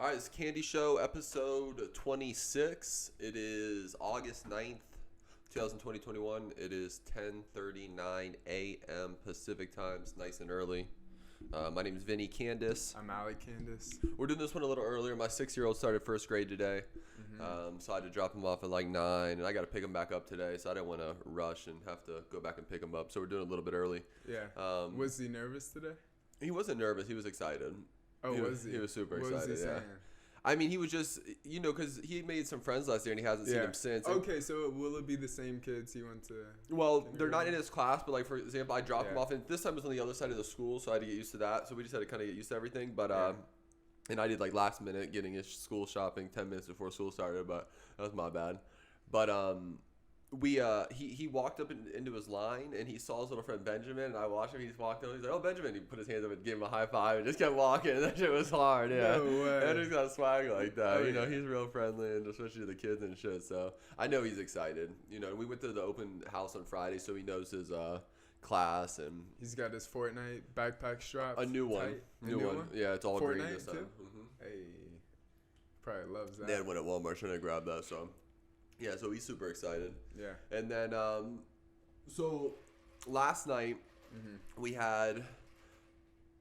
All right, it's KandiShow episode 26. It is August 9th, 2021. It is 10:39 a.m. Pacific time. It's nice and early. My name is Vinny Kandis. I'm Alec Kandis. We're doing this one a little earlier. My 6-year-old started first grade today, so I had to drop him off at like 9, and I got to pick him back up today, so I didn't want to rush and have to go back and pick him up. So we're doing it a little bit early. Yeah. Was he nervous today? He wasn't nervous. He was excited. Oh, was he? He was super what excited. Was he yeah. saying? I mean, he was just, because he made some friends last year and he hasn't seen them since. Okay, so will it be the same kids he went to? Well, they're not in his class, but like for example, I dropped him off, and this time it was on the other side of the school, so I had to get used to that. So we just had to kind of get used to everything. But and I did like last minute getting his school shopping 10 minutes before school started, but that was my bad. But he walked up into his line and he saw his little friend Benjamin, and I watched him. He just walked up. He's like, "Oh, Benjamin!" He put his hands up and gave him a high five and just kept walking. That shit was hard. Yeah, no way. And he's got swag like that. Oh, He's real friendly, and especially to the kids and shit. So I know he's excited. We went to the open house on Friday, so he knows his class, and he's got his Fortnite backpack strap. A new one. New one. Yeah, it's all green this time. Hey, probably loves that. They had one at Walmart trying to grab that, so. Yeah, so he's super excited. Yeah. And then, so last night we had,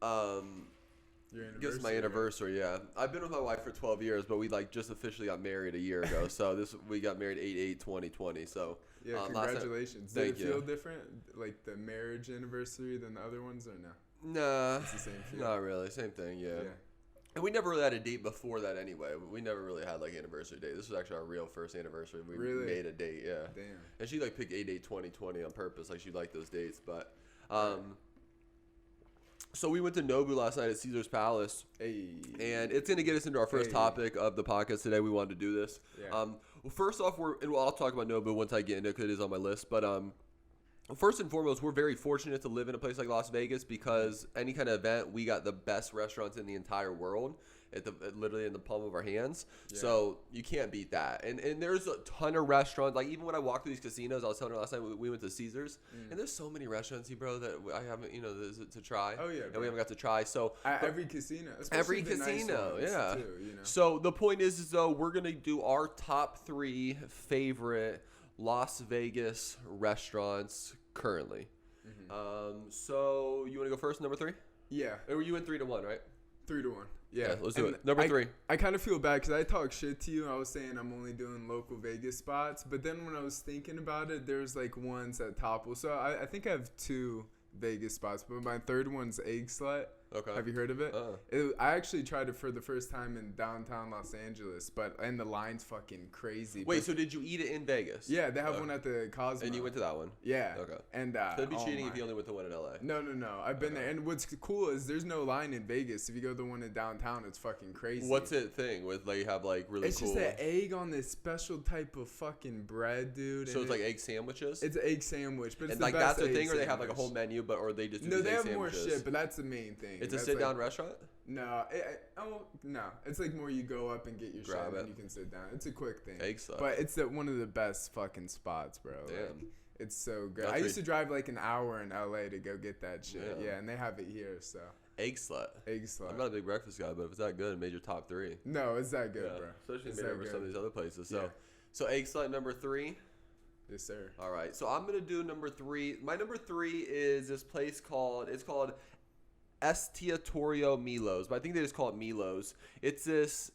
your anniversary. guess my anniversary. Yeah, I've been with my wife for 12 years, but we just officially got married a year ago. So we got married 8/8/2020. So yeah, congratulations. Did it feel different, like the marriage anniversary, than the other ones, or no? Nah, it's the same feel. Not really, same thing. Yeah. And we never really had a date before that anyway. We never really had like anniversary date. This was actually our real first anniversary. We made a date, yeah. Damn. And she picked 8/8/2020 on purpose. Like she liked those dates, but so we went to Nobu last night at Caesar's Palace. Hey. And it's gonna get us into our first topic of the podcast today. We wanted to do this. Yeah. Well, first off, I'll talk about Nobu once I get into it because it is on my list. But first and foremost, we're very fortunate to live in a place like Las Vegas because any kind of event, we got the best restaurants in the entire world literally in the palm of our hands. Yeah. So you can't beat that. And there's a ton of restaurants. Like even when I walk through these casinos, I was telling her last night we went to Caesars, and there's so many restaurants, bro, that I haven't to try. Oh yeah, and we haven't got to try. So at every casino, every casino, nice yeah. Too, So the point is though, we're gonna do our top 3 favorite Las Vegas restaurants currently. So you want to go first, number 3? Yeah. Or you went 3-1, right? 3-1. Yeah, let's do it. Number 3. I kind of feel bad because I talk shit to you. I was saying I'm only doing local Vegas spots, but then when I was thinking about it, there's like ones at Topple. So I think I have 2 Vegas spots, but my third one's Egg Slut. Okay. Have you heard of it? I actually tried it for the first time in downtown Los Angeles, and the line's fucking crazy. Wait, so did you eat it in Vegas? Yeah, they have one at the Cosmo. And you went to that one? Yeah. Okay. And that'd be cheating if you only went to one in LA. No. I've been there, and what's cool is there's no line in Vegas. If you go to the one in downtown, it's fucking crazy. What's it thing with like you have like really it's cool? It's just an egg on this special type of fucking bread, dude. So it's like egg sandwiches. It's an egg sandwich, but it's and the like best that's the thing, sandwich. or they have like a whole menu, or they just do no, these they egg have sandwiches? More shit, but that's the main thing. It's a sit down restaurant. No, no. It's like more you go up and get your shit and you can sit down. It's a quick thing. Egg Slut. But it's one of the best fucking spots, bro. Damn. Like, it's so good. That's I used to drive like an hour in LA to go get that shit. Yeah, and they have it here, so. Egg Slut. Egg Slut. I'm not a big breakfast guy, but if it's that good, it made your top 3. No, it's that good, bro. Especially made over some of these other places. So Egg Slut number 3. Yes, sir. All right. So I'm gonna do number 3. My number 3 is this place called Estiatorio Milo's, but I think they just call it Milo's. It's this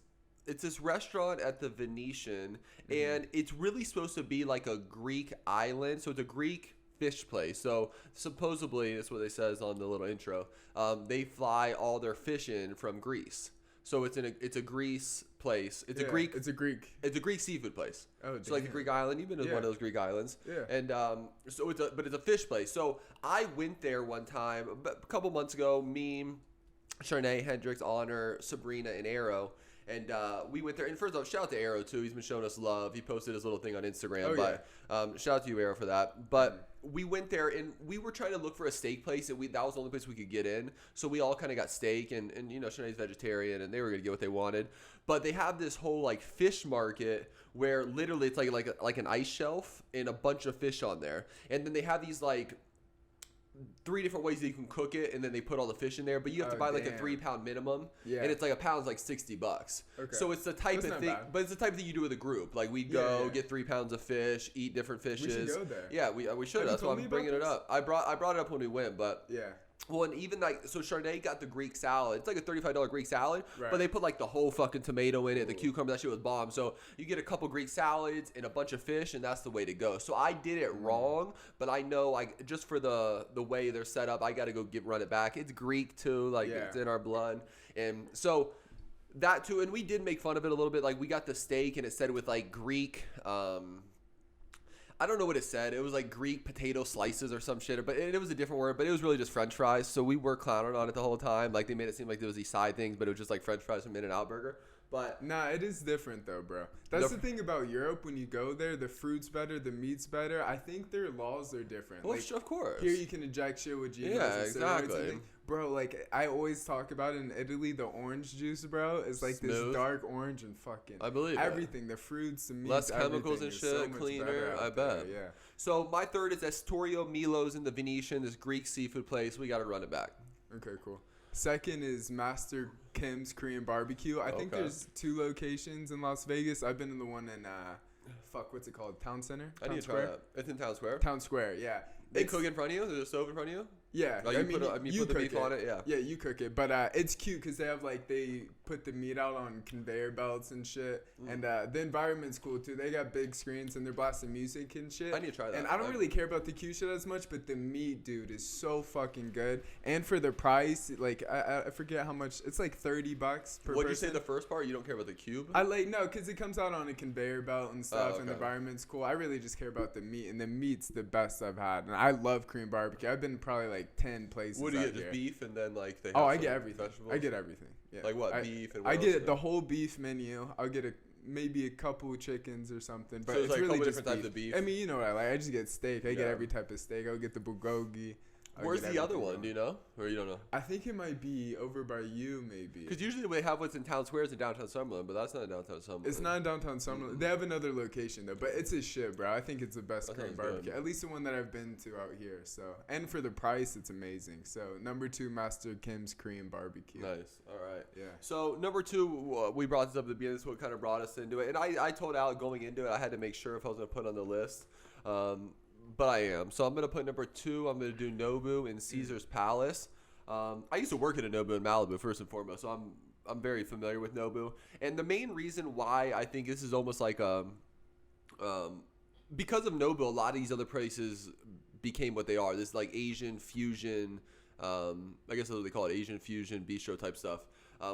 restaurant at the Venetian, and it's really supposed to be like a Greek island. So it's a Greek fish place. So supposedly, that's what they says on the little intro. They fly all their fish in from Greece. So it's a Greece place. It's a Greek seafood place. Oh, so like a Greek island. You've been to one of those Greek islands. Yeah. And so it's a fish place. So I went there one time a couple months ago. Me, Charnay, Hendricks, Honor, Sabrina, and Arrow. And we went there. And first off, shout out to Arrow, too. He's been showing us love. He posted his little thing on Instagram. Shout out to you, Arrow, for that. But we went there, and we were trying to look for a steak place, and that was the only place we could get in. So we all kind of got steak, and Shanae's vegetarian, and they were going to get what they wanted. But they have this whole, like, fish market where literally it's like an ice shelf and a bunch of fish on there. And then they have these, like, 3 different ways that you can cook it, and then they put all the fish in there. But you have to buy like a 3-pound minimum, and it's like a pound's like $60. Okay. So it's the type of thing, but it's the type of thing you do with a group. Like we'd go get 3 pounds of fish, eat different fishes. We should go there. Yeah, we should. That's why I'm bringing it up. I brought it up when we went, but Well, and even like, so Charnay got the Greek salad. It's like a $35 Greek salad, but they put like the whole fucking tomato in it, the cucumber, that shit was bomb. So you get a couple Greek salads and a bunch of fish, and that's the way to go. So I did it wrong, but I know like just for the way they're set up, I got to go run it back. It's Greek too, like it's in our blood. And so that too, and we did make fun of it a little bit. Like we got the steak and it said with like Greek, I don't know what it said. It was like Greek potato slices or some shit, but it was a different word, but it was really just French fries. So we were clowning on it the whole time. Like they made it seem like there was these side things, but it was just like French fries from In-N-Out Burger. But nah, it is different though, bro. That's the thing about Europe. When you go there, the fruit's better, the meat's better. I think their laws are different. Well, like, of course. Here you can inject shit with GMOs. Yeah, exactly. Bro, like I always talk about it in Italy, the orange juice, bro, is like this dark orange and fucking I believe everything. The fruits, the meats, less chemicals and shit, so cleaner. I bet. There, yeah. So my third is Astorio Milo's in the Venetian, this Greek seafood place. We got to run it back. Okay, cool. Second is Master Kim's Korean Barbecue. I think there's 2 locations in Las Vegas. I've been in the one in what's it called? Town Center? I need to try that. It's in Town Square? Town Square, yeah. They cook in front of you? There's a stove in front of you? Yeah. Like you put the beef on it? Yeah. Yeah, you cook it. But it's cute because they put the meat out on conveyor belts and shit. And the environment's cool too. They got big screens and they're blasting music and shit. I need to try that. And I don't really care about the cute shit as much, but the meat, dude, is so fucking good. And for the price, like I forget how much. It's like $30 per person. What'd you say the first part? You don't care about the cube? No, because it comes out on a conveyor belt and stuff, and the environment's cool. I really just care about the meat, and the meat's the best I've had. And I love Korean barbecue. I've been probably like 10 places. What do you get? Just beef and then like they have I get everything. Vegetables? I get everything. Yeah. Like what? Beef and what I get the whole beef menu. I'll get maybe a couple of chickens or something. But so it's like really a couple just different types of beef. I mean, you know what I like. I just get steak. I get every type of steak. I'll get the bulgogi. Where's the other one? Do you know? Or you don't know? I think it might be over by you, maybe. Because usually they have what's in Town Squares in downtown Summerlin, but that's not in downtown Summerlin. It's not in downtown Summerlin. They have another location, though. But it's a shit, bro. I think it's the best Korean barbecue. At least the one that I've been to out here. So, and for the price, it's amazing. So, number 2, Master Kim's Korean Barbecue. Nice. All right. Yeah. So, number 2, we brought this up at the beginning. This is what kind of brought us into it. And I told Alec going into it, I had to make sure if I was going to put it on the list. But I am. So I'm going to put number 2. I'm going to do Nobu in Caesar's Palace. I used to work at a Nobu in Malibu, first and foremost. So I'm very familiar with Nobu. And the main reason why I think this is almost like because of Nobu, a lot of these other places became what they are. This like Asian fusion, I guess that's what they call it, Asian fusion bistro type stuff.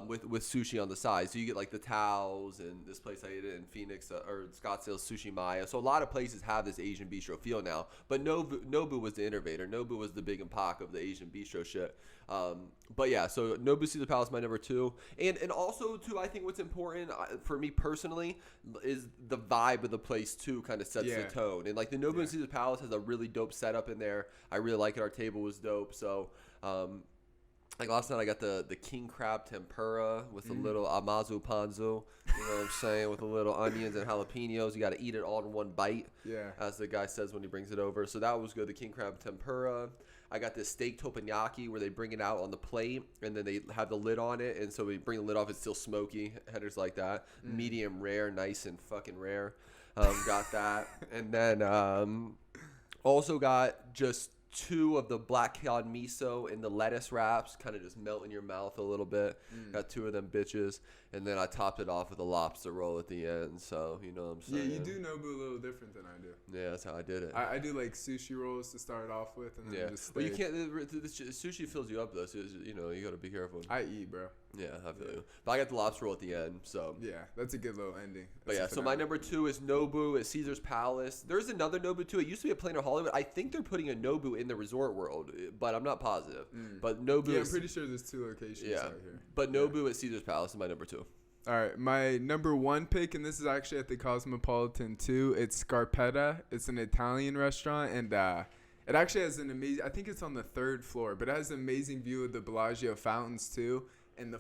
With sushi on the side. So you get like the Taos and this place I ate it in Phoenix or Scottsdale, Sushi Maya. So a lot of places have this Asian bistro feel now. But Nobu was the innovator. Nobu was the big and Pac of the Asian bistro shit. But yeah, so Nobu Caesar Palace, my number 2. And also, too, I think what's important for me personally is the vibe of the place, too, kind of sets the tone. And like the Nobu and Caesar Palace has a really dope setup in there. I really like it. Our table was dope. So, like last night I got the king crab tempura with a little amazu panzu, you know what I'm saying, with a little onions and jalapenos. You got to eat it all in one bite, as the guy says when he brings it over. So that was good, the king crab tempura. I got this steak teppanyaki where they bring it out on the plate and then they have the lid on it. And so we bring the lid off, it's still smoky, headers like that. Medium rare, nice and fucking rare. Got that. And then also got just 2 of the black cod miso and the lettuce wraps, kind of just melt in your mouth a little bit. Got 2 of them bitches, and then I topped it off with a lobster roll at the end. So you know what I'm saying. Yeah, you do Nobu a little different than I do. Yeah, that's how I did it. I do like sushi rolls to start off with, and then just steak. Well, you can't. The sushi fills you up though, so you know you got to be careful. I eat, bro. Yeah, I feel you. But I got the lobster roll at the end, so. Yeah, that's a good little ending. But yeah, so my number 2 is Nobu at Caesar's Palace. There's another Nobu too. It used to be a Plainer Hollywood. I think they're putting a Nobu in the Resort World, but I'm not positive. But Nobu. Yeah, I'm pretty sure there's 2 locations out here. But Nobu at Caesar's Palace is my number 2. All right, my number 1 pick, and this is actually at the Cosmopolitan too. It's Scarpetta. It's an Italian restaurant, and it actually has an amazing. I think it's on the 3rd floor, but it has an amazing view of the Bellagio fountains too. And the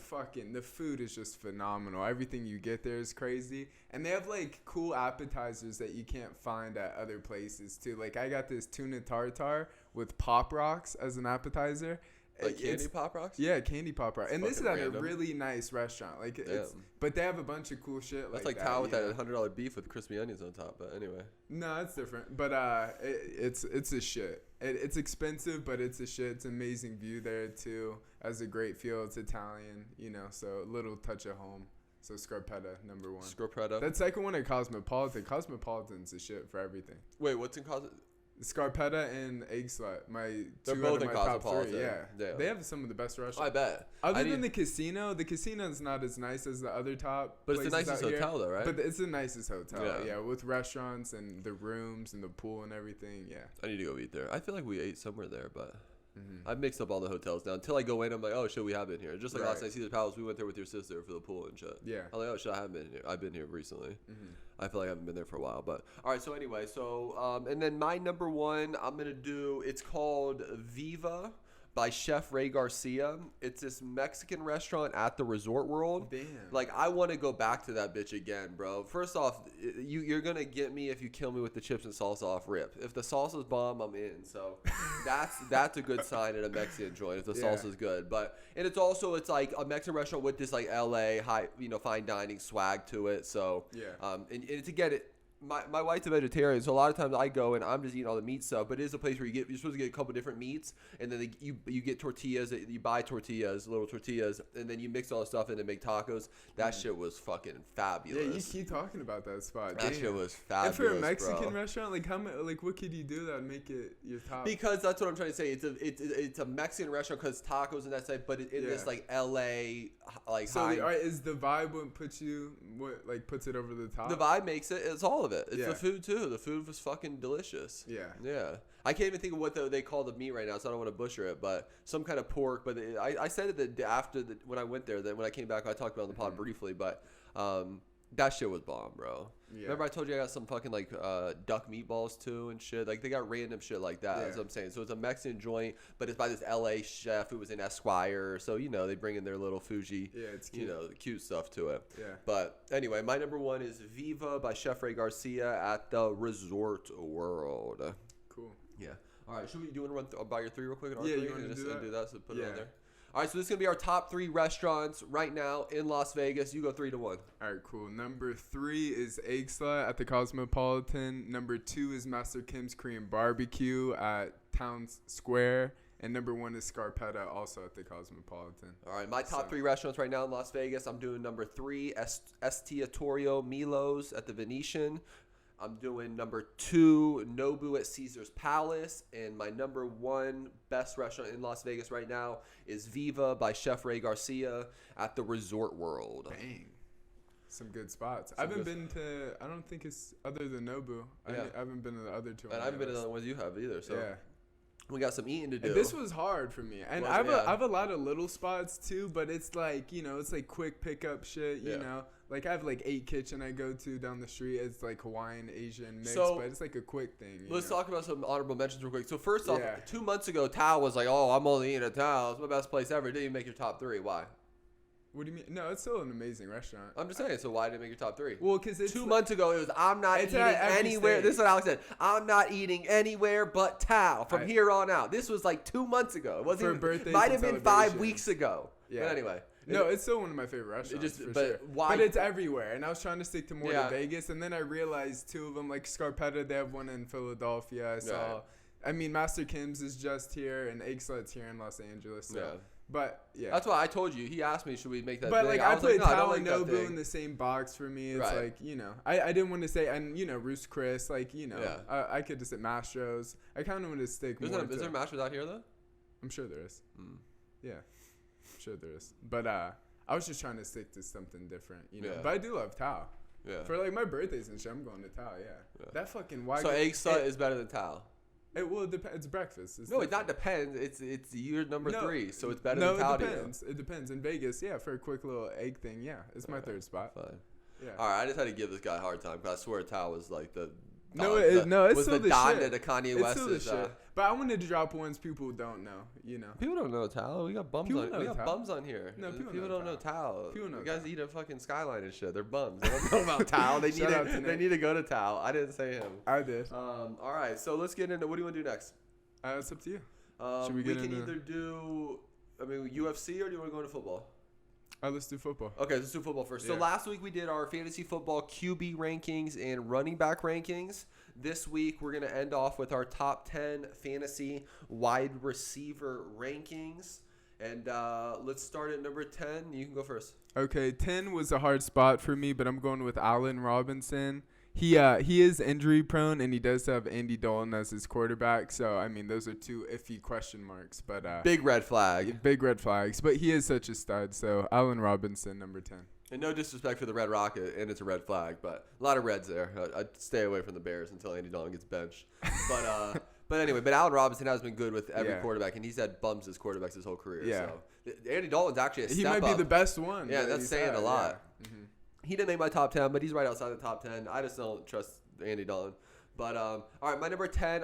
food is just phenomenal. Everything you get there is crazy. And they have like cool appetizers that you can't find at other places too. Like I got this tuna tartare with Pop Rocks as an appetizer. Like candy Pop Rocks? Yeah, candy Pop Rocks. And this is at a really nice restaurant. Like but they have a bunch of cool shit. That's like Tao with that $100 beef with crispy onions on top. But anyway. No, it's different. But it's a shit. It's expensive, but it's a shit. It's an amazing view there too. Has a great feel. It's Italian, so a little touch of home. So Scarpetta, number 1. Scarpetta. That second one at Cosmopolitan. Cosmopolitan's a shit for everything. Wait, what's in Cosmopolitan? Scarpetta and Egg Slut, they're both in Cosmopolitan. Yeah, they have some of the best restaurants. I bet. Other than the casino's not as nice as the other top. But it's the nicest hotel, though, right? But it's the nicest hotel. Yeah, with restaurants and the rooms and the pool and everything. Yeah. I need to go eat there. I feel like we ate somewhere there, but I've mixed up all the hotels now. Until I go in, I'm like, oh shit, we have been here. Just like last night, Caesar's Palace, we went there with your sister for the pool and shit. Yeah. I'm like, oh shit, I haven't been here. I've been here recently. I feel like I haven't been there for a while, but all right. So anyway, and then my number 1, I'm gonna do. It's called Viva by Chef Ray Garcia. It's this Mexican restaurant at the Resort World. Damn. Like, I want to go back to that bitch again, bro. First off, you're going to get me if you kill me with the chips and salsa off rip. If the salsa's bomb, I'm in. So that's a good sign at a Mexican joint if the salsa's good. And it's like a Mexican restaurant with this like LA high, fine dining swag to it. So and to get it. My wife's a vegetarian, so a lot of times I go and I'm just eating all the meat stuff. But it is a place where you're supposed to get a couple different meats, and then you get tortillas. You buy tortillas, little tortillas, and then you mix all the stuff in and make tacos. That shit was fucking fabulous. Yeah, you keep talking about that spot. That shit was fabulous. And for a Mexican restaurant, what could you do that would make it your top? Because that's what I'm trying to say. It's a Mexican restaurant because tacos and that side, but in this like LA like. So is the vibe what puts it over the top? The vibe makes it. It's all of it. It's the food too. The food was fucking delicious. Yeah. I can't even think of what they call the meat right now, so I don't want to butcher it. But some kind of pork. But I said it when I went there. Then when I came back, I talked about it on the pod briefly. But that shit was bomb, bro. Yeah. Remember I told you I got some fucking like duck meatballs too and shit. Like they got random shit like that. That's what I'm saying. So it's a Mexican joint, but it's by this LA chef who was in Esquire. So they bring in their little Fuji, it's cute. The cute stuff to it. Yeah. But anyway, my number 1 is Viva by Chef Ray Garcia at the Resort World. Cool. Yeah. All right. Do you want to run about your 3 real quick? Yeah, you want to do that? So put it on there. All right, so this is going to be our top 3 restaurants right now in Las Vegas. You go 3 to 1. All right, cool. Number 3 is Egg Slut at the Cosmopolitan. Number 2 is Master Kim's Korean Barbecue at Town Square. And number 1 is Scarpetta, also at the Cosmopolitan. All right, my top 3 restaurants right now in Las Vegas. I'm doing number 3, Estiatorio Milo's at the Venetian. I'm doing number 2, Nobu at Caesar's Palace. And my number 1 best restaurant in Las Vegas right now is Viva by Chef Ray Garcia at the Resort World. Bang. Some good spots. I don't think it's other than Nobu. I haven't been to the other 2. And I haven't been to the other ones you have either. So we got some eating to do. And this was hard for me. And I have a lot of little spots too, but it's like, it's like quick pickup shit, you know. Like I have like 8 Kitchen I go to down the street. It's like Hawaiian, Asian mix, but it's like a quick thing. Let's talk about some honorable mentions real quick. So first off, 2 months ago, Tao was like, "Oh, I'm only eating at Tao. It's my best place ever." Didn't even make your top 3. Why? What do you mean? No, it's still an amazing restaurant. I'm just saying. So why didn't it make your top 3? Well, because 2 months ago it was I'm not eating anywhere. This is what Alex said. I'm not eating anywhere but Tao from here on out. This was like 2 months ago. It wasn't. Birthdays might have been 5 weeks ago. Yeah. But anyway. No, it's still one of my favorite restaurants. Why? But it's everywhere, and I was trying to stick to more to Vegas, and then I realized 2 of them, like Scarpetta, they have one in Philadelphia. I saw. I mean, Master Kim's is just here, and Egg Slut's here in Los Angeles. So. But that's why I told you. He asked me, should we make that? But thing? like I put Tao and Nobu in the same box for me. It's like I didn't want to say and Roost Chris I could just say Mastro's. I kind of want to stick more. Is there Mastro's out here though? I'm sure there is. Yeah, I'm sure there is. But I was just trying to stick to something different, But I do love Tao. Yeah. For like my birthdays and shit, I'm going to Tao. Yeah. That fucking So Egg Slut is better than Tao. It depends. It's breakfast. It not depends. It's your number 3, so it's better than Tao. No, it depends. It depends. In Vegas, for a quick little egg thing, it's my 3rd spot. Fine. Yeah. All right, I just had to give this guy a hard time because I swear Tao was like the. It's was still the Donda shit. To Kanye West's. But I wanted to drop ones people don't know. People don't know Tao. We got bums on. We got bums on here. No, people don't know Tao. People know. You guys eat a fucking Skyline and shit. They're bums. They don't know about Tao. They need to go to Tao. I didn't say him. I did. All right, so let's get into what do you want to do next? It's up to you. We can either do, UFC, or do you want to go into football? Let's do football. Okay, let's do football first. Yeah. So last week we did our fantasy football QB rankings and running back rankings. This week we're going to end off with our top 10 fantasy wide receiver rankings. And let's start at number 10. You can go first. Okay, 10 was a hard spot for me, but I'm going with Allen Robinson. He is injury prone, and he does have Andy Dalton as his quarterback. So, those are two iffy question marks. But big red flag. Big red flags. But he is such a stud. So, Allen Robinson, number 10. And no disrespect for the Red Rocket, and it's a red flag, but a lot of reds there. I'd stay away from the Bears until Andy Dalton gets benched. But anyway, Allen Robinson has been good with every quarterback, and he's had bums as quarterbacks his whole career. Yeah. So Andy Dalton's actually a step up. He might be the best one. Yeah, that's saying a lot. Yeah. Mm-hmm. He didn't make my top 10, but he's right outside the top 10. I just don't trust Andy Dalton. But, all right, my number 10,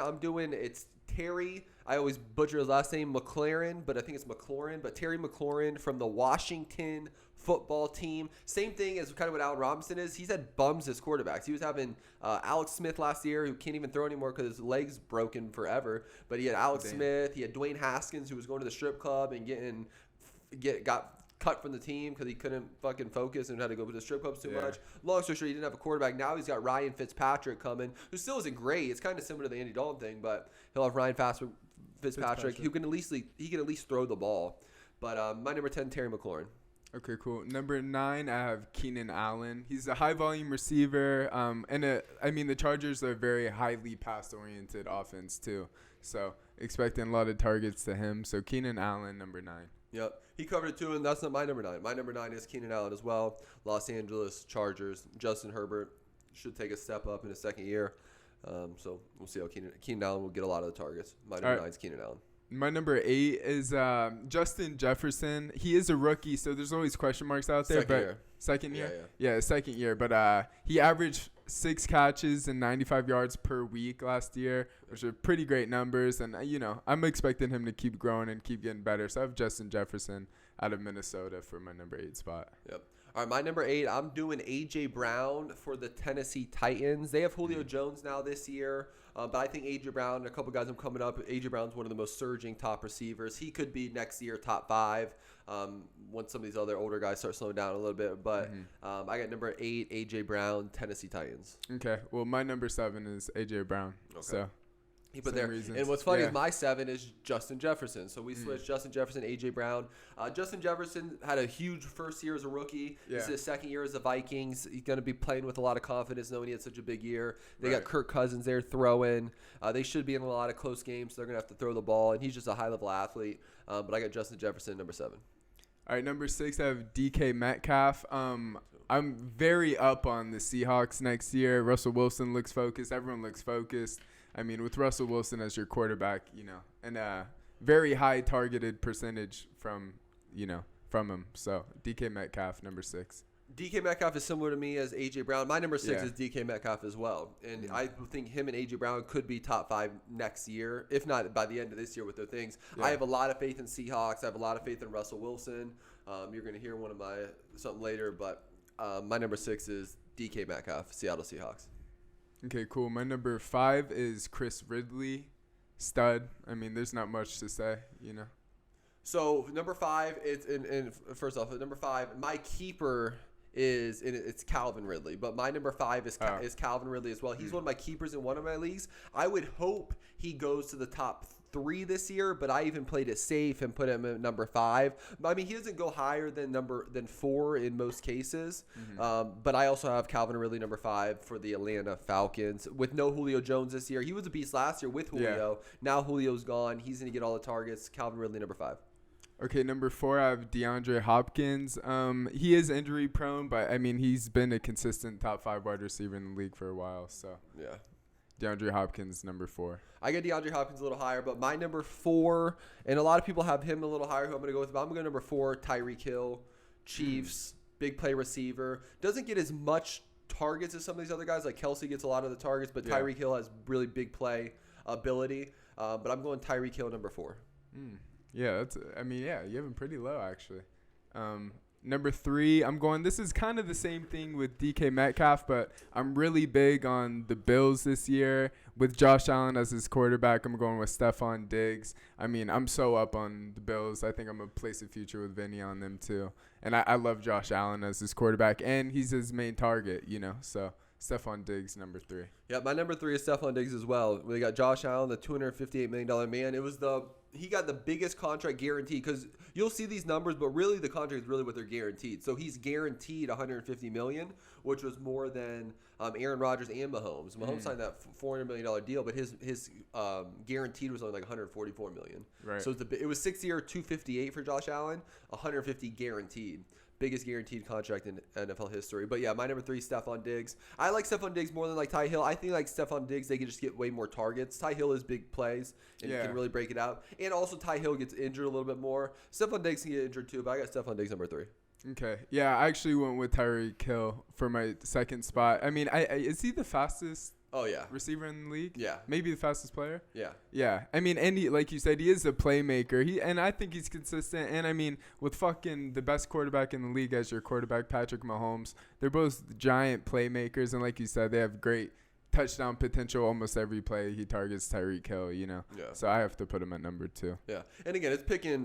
it's Terry. I always butcher his last name, Mclaurin, but I think it's Mclaurin. But Terry McLaurin from the Washington football team. Same thing as kind of what Allen Robinson is. He's had bums as quarterbacks. He was having Alex Smith last year, who can't even throw anymore because his leg's broken forever. But he had Alex Smith. He had Dwayne Haskins, who was going to the strip club and got cut from the team because he couldn't fucking focus and had to go to the strip clubs too much. Long story short, he didn't have a quarterback. Now he's got Ryan Fitzpatrick coming, who still isn't great. It's kind of similar to the Andy Dalton thing, but he'll have Ryan Fitzpatrick who can at least throw the ball. But my number 10, Terry McLaurin. Okay, cool. Number 9, I have Keenan Allen. He's a high-volume receiver, the Chargers are a very highly pass-oriented offense too. So expecting a lot of targets to him. So Keenan Allen, number 9. Yep. He covered it too, and that's not my number 9. My number 9 is Keenan Allen as well. Los Angeles Chargers. Justin Herbert should take a step up in his second year. So we'll see how Keenan Allen will get a lot of the targets. My number 9 is Keenan Allen. My number 8 is Justin Jefferson. He is a rookie, so there's always question marks out there. Second year? Yeah, second year. But he averaged 6 catches and 95 yards per week last year, which are pretty great numbers. And, I'm expecting him to keep growing and keep getting better. So I have Justin Jefferson out of Minnesota for my number 8 spot. Yep. All right, my number 8, I'm doing A.J. Brown for the Tennessee Titans. They have Julio Jones now this year, but I think A.J. Brown and a couple guys have coming up. A.J. Brown's one of the most surging top receivers. He could be next year top 5 once some of these other older guys start slowing down a little bit. But I got number 8, A.J. Brown, Tennessee Titans. Okay, well, my number 7 is A.J. Brown. Okay. So. He put there. Reasons. And what's funny is my 7 is Justin Jefferson. So we switched Justin Jefferson, A.J. Brown. Justin Jefferson had a huge first year as a rookie. This is his second year as the Vikings. He's going to be playing with a lot of confidence knowing he had such a big year. They got Kirk Cousins there throwing. They should be in a lot of close games. So they're going to have to throw the ball. And he's just a high-level athlete. But I got Justin Jefferson, number 7. All right, number 6, I have DK Metcalf. I'm very up on the Seahawks next year. Russell Wilson looks focused. Everyone looks focused. With Russell Wilson as your quarterback, and a very high targeted percentage from him. So DK Metcalf, number 6. DK Metcalf is similar to me as A.J. Brown. My number 6 is DK Metcalf as well. And I think him and A.J. Brown could be top 5 next year, if not by the end of this year with their things. Yeah. I have a lot of faith in Seahawks. I have a lot of faith in Russell Wilson. You're going to hear one of something later, but my number 6 is DK Metcalf, Seattle Seahawks. Okay, cool. My number 5 is Chris Ridley, stud. There's not much to say, So number 5, first off, number 5, my keeper it's Calvin Ridley, but my number 5 is Calvin Ridley as well. He's one of my keepers in one of my leagues. I would hope he goes to the top 3 this year, but I even played it safe and put him at number 5. He doesn't go higher than 4 in most cases. But I also have Calvin Ridley number 5 for the Atlanta Falcons with no Julio Jones this year. He was a beast last year with Julio. Yeah. Now Julio's gone. He's going to get all the targets. Calvin Ridley number 5. Okay, number 4, I have Deandre Hopkins. He is injury prone, but he's been a consistent top 5 wide receiver in the league for a while. So yeah. DeAndre Hopkins, number 4. I get DeAndre Hopkins a little higher, but my number 4, and a lot of people have him a little higher, who I'm going to go with, but I'm going to go number 4, Tyreek Hill, Chiefs, big play receiver. Doesn't get as much targets as some of these other guys. Like Kelsey gets a lot of the targets, but Tyreek Hill has really big play ability. But I'm going Tyreek Hill, number 4. Yeah, you have him pretty low, actually. Number 3, this is kind of the same thing with DK Metcalf, but I'm really big on the Bills this year. With Josh Allen as his quarterback, I'm going with Stephon Diggs. I mean, I'm so up on the Bills. I think I'm going to place a future with Vinny on them too. And I love Josh Allen as his quarterback, and he's his main target, so Stephon Diggs, number 3. Yeah, my number 3 is Stephon Diggs as well. We got Josh Allen, the $258 million man. He got the biggest contract guaranteed, because you'll see these numbers, but really the contract is really what they're guaranteed. So he's guaranteed $150 million, which was more than Aaron Rodgers and Mahomes. Mahomes signed that $400 million deal, but his guaranteed was only like $144 million. Right. So it was 6-year, $258 for Josh Allen, $150 guaranteed. Biggest guaranteed contract in NFL history. But yeah, my number 3 is Stephon Diggs. I like Stephon Diggs more than like Ty Hill. I think like Stephon Diggs, they can just get way more targets. Ty Hill is big plays and can really break it out. And also Ty Hill gets injured a little bit more. Stephon Diggs can get injured too, but I got Stephon Diggs number 3. Okay. Yeah, I actually went with Tyreek Hill for my second spot. I mean, is he the fastest receiver in the league? Yeah. Maybe the fastest player? Yeah. Yeah. I mean, and like you said, he is a playmaker. And I think he's consistent. And I mean, with fucking the best quarterback in the league as your quarterback, Patrick Mahomes, they're both giant playmakers. And like you said, they have great touchdown potential almost every play he targets Tyreek Hill, Yeah. So I have to put him at number 2. Yeah. And again, it's picking,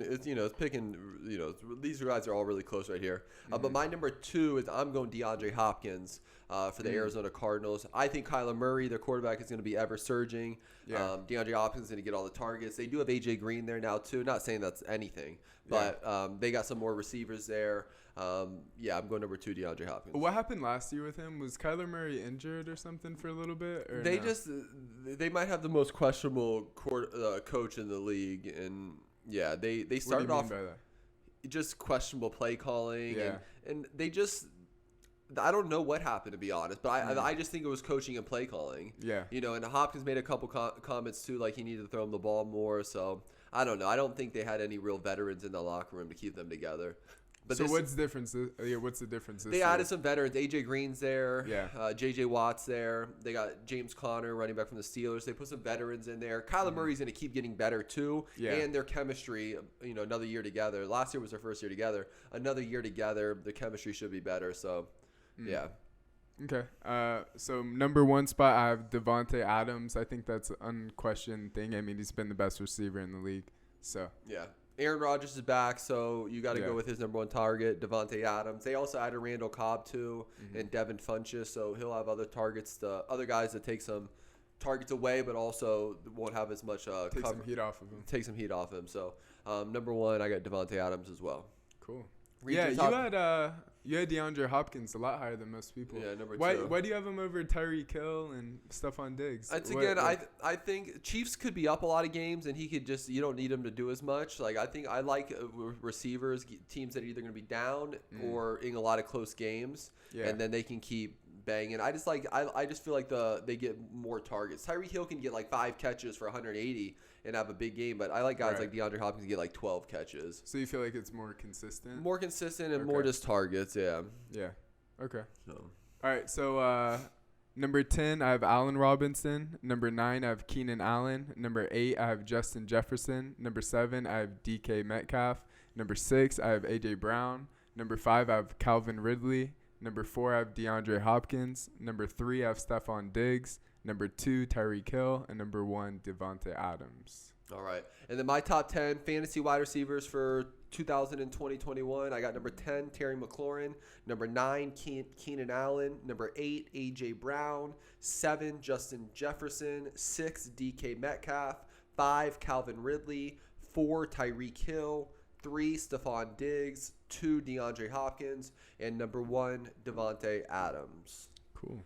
these guys are all really close right here. But my number 2 is I'm going DeAndre Hopkins for the Arizona Cardinals. I think Kyler Murray, their quarterback, is going to be ever surging. Yeah. DeAndre Hopkins is going to get all the targets. They do have AJ Green there now too. Not saying that's anything, but they got some more receivers there. I'm going number 2, DeAndre Hopkins. What happened last year with him? Was Kyler Murray injured or something for a little bit? Or They might have the most questionable coach in the league, and they started off just questionable play calling, and they just. I don't know what happened, to be honest, but I just think it was coaching and play calling. Yeah. And Hopkins made a couple comments too, like he needed to throw him the ball more. So I don't know. I don't think they had any real veterans in the locker room to keep them together. But what's the difference? What's the difference? They added some veterans. AJ Green's there. Yeah. J.J. Watt's there. They got James Conner, running back from the Steelers. They put some veterans in there. Kyler Murray's going to keep getting better too. Yeah. And their chemistry, another year together. Last year was their first year together. Another year together, the chemistry should be better. So, yeah. Okay. So number 1 spot, I have Devonte Adams. I think that's an unquestioned thing. I mean, he's been the best receiver in the league. So yeah. Aaron Rodgers is back, so you got to go with his number 1 target, Devonte Adams. They also added Randall Cobb too, and Devin Funchess, so he'll have other targets. The other guys that take some targets away, but also won't have as much take some heat off of him. Take some heat off him. So number 1, I got Devonte Adams as well. Cool. You had DeAndre Hopkins a lot higher than most people. Yeah, number 2. Why do you have him over Tyreek Hill and Stephon Diggs? I think Chiefs could be up a lot of games, and he could just, you don't need him to do as much. Like, I think I like receivers, teams that are either going to be down or in a lot of close games, and then they can keep banging. I just feel like they get more targets. Tyreek Hill can get like 5 catches for 180 and have a big game, but I like guys like DeAndre Hopkins to get like 12 catches. So you feel like it's more consistent? More consistent and more just targets, yeah. Yeah. Okay. So. All right, so number 10, I have Allen Robinson. Number 9, I have Keenan Allen. Number 8, I have Justin Jefferson. Number 7, I have DK Metcalf. Number 6, I have A.J. Brown. Number 5, I have Calvin Ridley. Number 4, I have DeAndre Hopkins. Number 3, I have Stephon Diggs. Number 2, Tyreek Hill. And number 1, Devonte Adams. All right. And then my top 10 fantasy wide receivers for 2020-21. I got number 10, Terry McLaurin. Number 9, Keenan Allen. Number 8, A.J. Brown. 7, Justin Jefferson. 6, DK Metcalf. 5, Calvin Ridley. 4, Tyreek Hill. 3, Stephon Diggs. 2, DeAndre Hopkins. And number 1, Devonte Adams. Cool.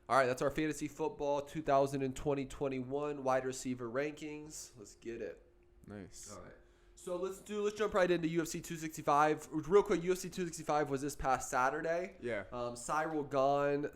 All right, that's our fantasy football 2020-21 wide receiver rankings. Let's get it. Nice. All right. So let's jump right into UFC 265. Real quick, UFC 265 was this past Saturday. Yeah. Cyril Gane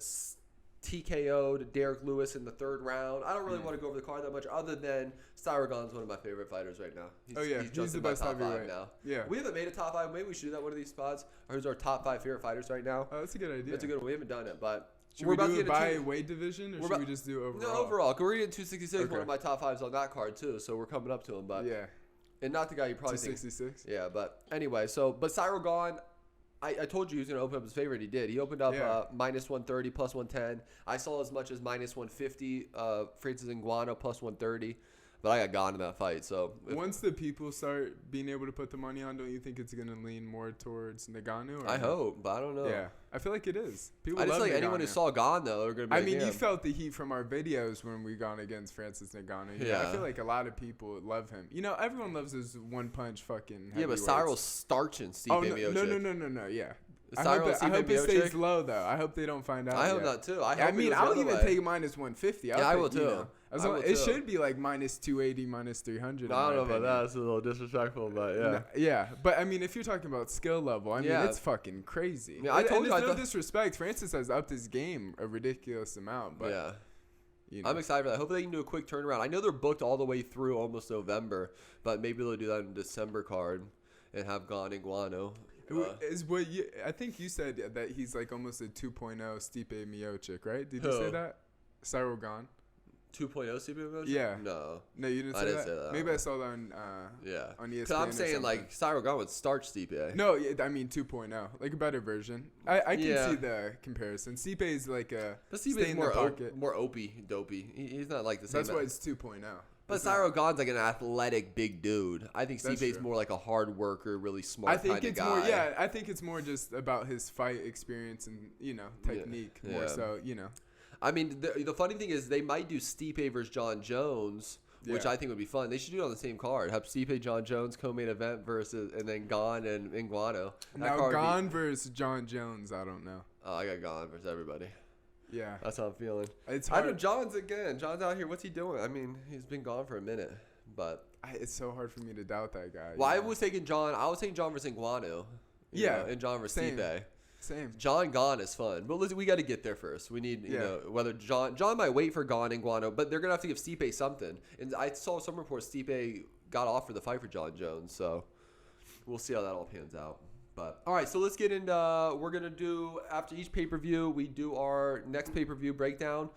TKO'd Derek Lewis in the 3rd round. I don't really want to go over the card that much, other than Cyril Gane's one of my favorite fighters right now. He's the best top 5 now. Yeah. We haven't made a top 5. Maybe we should do that one of these spots. Or who's our top 5 favorite fighters right now? Oh, that's a good idea. That's a good one. We haven't done it, but. Should we do it by weight division, or should we just do overall? No, overall. We're getting 266, one of my top 5s on that card, too, so we're coming up to him. But yeah. And not the guy you probably 266? think. Yeah, but anyway, but Cyril Gane, I told you he was going to open up his favorite. He did. He opened up minus 130, plus 110. I saw as much as minus 150, Francis Ngannou plus 130. But I got gone in that fight. So once the people start being able to put the money on, don't you think it's going to lean more towards Ngannou? I hope, but I don't know. Yeah, I feel like it is. People I just love like Ngannou. anyone who saw Gone, though, are going to be I mean, you felt the heat from our videos when we gone against Francis Ngannou. Yeah. I feel like a lot of people love him. You know, everyone loves his one-punch fucking but Cyril's starching Stipe Miocic. No, yeah. I hope it stays low, though. I hope they don't find out. I hope not, too. I mean, I'll even take minus 150. I will, too. It should be like minus 280, minus 300. I don't know about that. It's a little disrespectful, but yeah. Yeah, but I mean, if you're talking about skill level, I mean, it's fucking crazy. Yeah, I told you. No disrespect. Francis has upped his game a ridiculous amount, but yeah. You know. I'm excited for that. Hopefully they can do a quick turnaround. I know they're booked all the way through almost November, but maybe they'll do that in December card and have Gone Ngannou. I think you said that he's like almost a 2.0 Stipe Miocic, right? Did you say that? Cyril Gone. 2.0 Stipe Miocic? Yeah. No, you didn't say that. Maybe I saw that on on ESPN. Because I'm saying like Cyril Gone would starch Stipe. No, I mean 2.0, like a better version. I can see the comparison. Stipe is like a Stipe is more opey, dopey. He's not like the same. That's why it's 2.0. But Cyril Gane's like an athletic big dude. I think Stipe's more like a hard worker, really smart kind of guy. I think it's more just about his fight experience and, technique more so, I mean, the funny thing is they might do Stipe versus John Jones, which I think would be fun. They should do it on the same card. Have Stipe, John Jones co-main event and then Gane and Ngannou. Now, Gane versus John Jones, I don't know. Oh, I got Gane versus everybody. Yeah. That's how I'm feeling. It's hard. I know John's out here. What's he doing? I mean, he's been gone for a minute, but it's so hard for me to doubt that guy. Well, I was taking John versus Ngannou. And John versus Stipe. Same. John Gane is fun, but we got to get there first. We need, whether John might wait for Gane and Ngannou, but they're gonna have to give Stipe something. And I saw some reports Stipe got offered the fight for John Jones, so we'll see how that all pans out. But all right, so let's get into. We're gonna do after each pay-per-view, we do our next pay-per-view breakdown.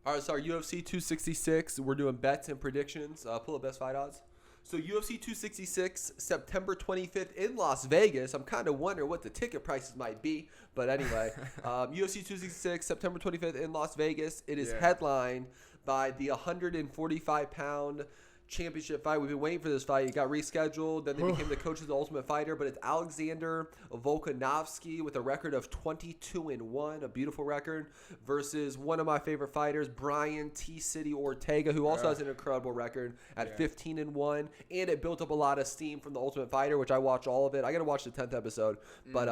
All right, so our UFC 266, we're doing bets and predictions. Pull up best fight odds. So UFC 266, September 25th in Las Vegas. I'm kind of wondering what the ticket prices might be, but anyway, UFC 266, September 25th in Las Vegas. It is headlined by the 145-pound championship fight. We've been waiting for this fight. It got rescheduled. Then they became the coach of the Ultimate Fighter. But it's Alexander Volkanovsky with a record of 22-1, a beautiful record, versus one of my favorite fighters, Brian T-City Ortega, who also has an incredible record at 15-1. And it built up a lot of steam from the Ultimate Fighter, which I watched all of it. I got to watch the 10th episode, but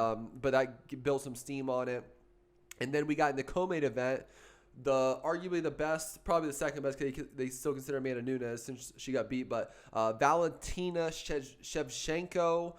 I built some steam on it. And then we got in the co-main event, arguably the best, probably the second best, because they still consider Amanda Nunes since she got beat. But Valentina Shevchenko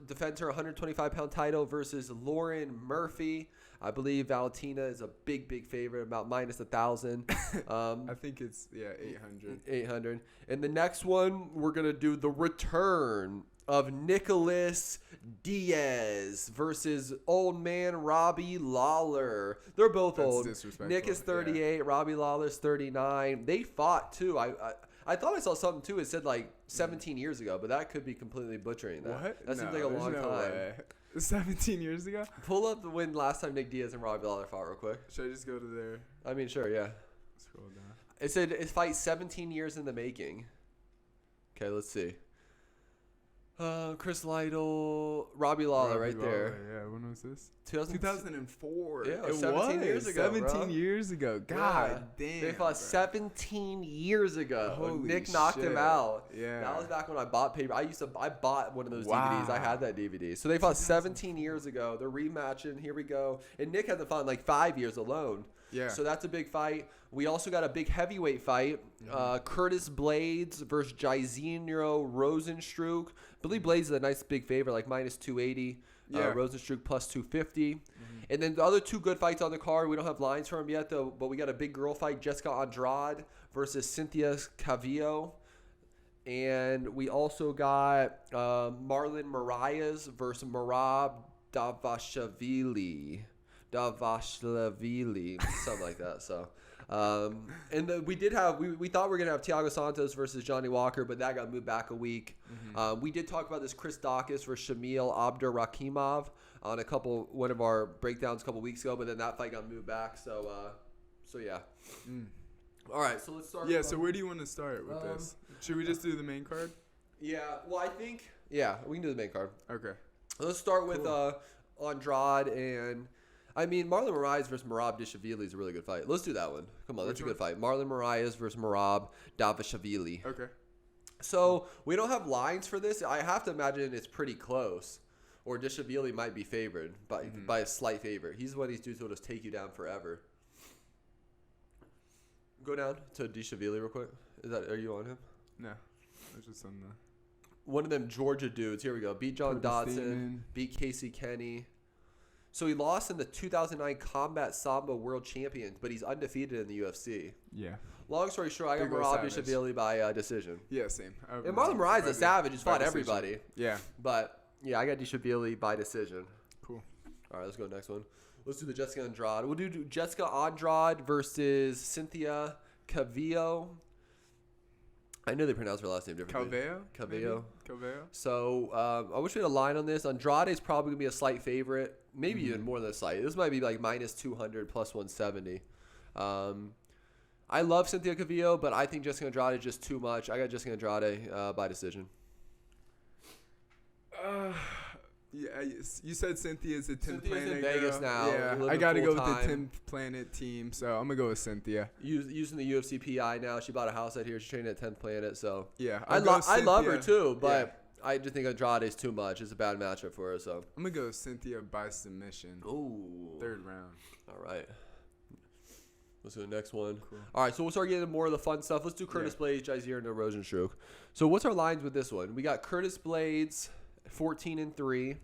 defends her 125-pound title versus Lauren Murphy. I believe Valentina is a big favorite, about minus 1,000. I think it's 800. 800. And the next one, we're gonna do the return of Nicholas Diaz versus old man Robbie Lawler. They're both old. Nick is 38, Robbie Lawler's 39. They fought too. I thought I saw something too. It said like 17 years ago, but that could be completely butchering that. What? That seems like a long time. Way. 17 years ago? Pull up the win last time Nick Diaz and Robbie Lawler fought real quick. Should I just go to there? I mean, sure, yeah. Scroll down. It said it's fight 17 years in the making. Okay, let's see. Chris Lytle, Robbie Lawler right there. Yeah, when was this? 2004. Yeah, it 17 years ago. 17 years ago. God damn. They fought 17 years ago. Holy Nick knocked him out. Yeah. That was back when I bought paper. I bought one of those DVDs. I had that DVD. So they fought 17 years ago. They're rematching. Here we go. And Nick hasn't fought in like 5 years alone. Yeah. So that's a big fight. We also got a big heavyweight fight. Curtis Blades versus Jaisin Nero Rosenstroke. I believe Blades is a nice big favorite, like minus 280. Rosenstroke plus 250. And then the other two good fights on the card. We don't have lines for them yet, though, but we got a big girl fight. Jessica Andrade versus Cynthia Cavillo. And we also got Marlon Moraes versus Merab Davashvili, something like that. So, and we thought we were gonna have Thiago Santos versus Johnny Walker, but that got moved back a week. We did talk about this Chris Daukaus versus Shamil Abdurakhimov. on one of our breakdowns a couple weeks ago, but then that fight got moved back. So yeah. All right, so let's start. Yeah, so where do you want to start with this? Should we just do the main card? Yeah, well, I think we can do the main card. Okay. Let's start with Andrade and. I mean, Marlon Moraes versus Merab Dvalishvili is a really good fight. Let's do that one. Come on, that's a good fight. Marlon Moraes versus Merab Dvalishvili. Okay. So we don't have lines for this. I have to imagine it's pretty close, or Dvalishvili might be favored by a slight favor. He's one of these dudes who will just take you down forever. Go down to Dvalishvili real quick. Are you on him? No, I was just on the. One of them Georgia dudes. Here we go. Beat John Dodson. Beat Casey Kenny. So he lost in the 2009 Combat Sambo World Champions, but he's undefeated in the UFC. Yeah. Long story short, I got Merab Dvalishvili by decision. Yeah, same. And Marlon Moraes is a savage. He's fought everybody. Yeah. But, yeah, I got Dvalishvili by decision. Cool. All right, let's go next one. Let's do the Jessica Andrade. We'll do Jessica Andrade versus Cynthia Cavillo. I know they pronounce her last name differently. Cavillo. So I wish we had a line on this. Andrade is probably going to be a slight favorite. Maybe even more than a slight. This might be like minus 200, plus 170. I love Cynthia Cavillo, but I think Jessica Andrade is just too much. I got Jessica Andrade by decision. Yeah, you said Cynthia's a 10th planet in Vegas now. Yeah, I got to go with the 10th planet team, so I'm going to go with Cynthia. Using the UFC PI now. She bought a house out here. She's training at 10th planet, so. Yeah, I love her too, but I just think Andrade is too much. It's a bad matchup for her, so. I'm going to go with Cynthia by submission. Ooh. 3rd round. All right. Let's do the next one. Cool. All right, so we'll start getting more of the fun stuff. Let's do Curtis Blades, Jaisin, and Rosenstroke. So what's our lines with this one? We got Curtis Blades, 14-3.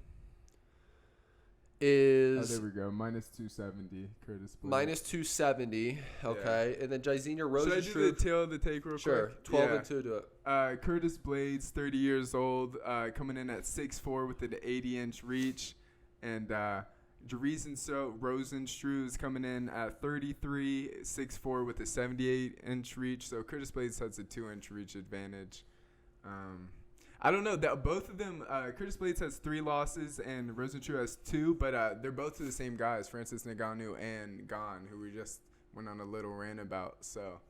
There we go. Minus 270, Curtis Blades. Minus 270, okay. Yeah. And then Jaisin or Rosenstroke. Should I do the tail of the take real quick? Sure, 12-2, do it. Curtis Blades, 30 years old, coming in at 6'4" with an 80-inch reach. And Rosenstroke is coming in at 33, 6'4" with a 78-inch reach. So Curtis Blades has a 2-inch reach advantage. I don't know. Both of them, Curtis Blades has 3 losses and Rosenstroke has 2, but they're both to the same guys, Francis Ngannou and Gane, who we just went on a little rant about. So,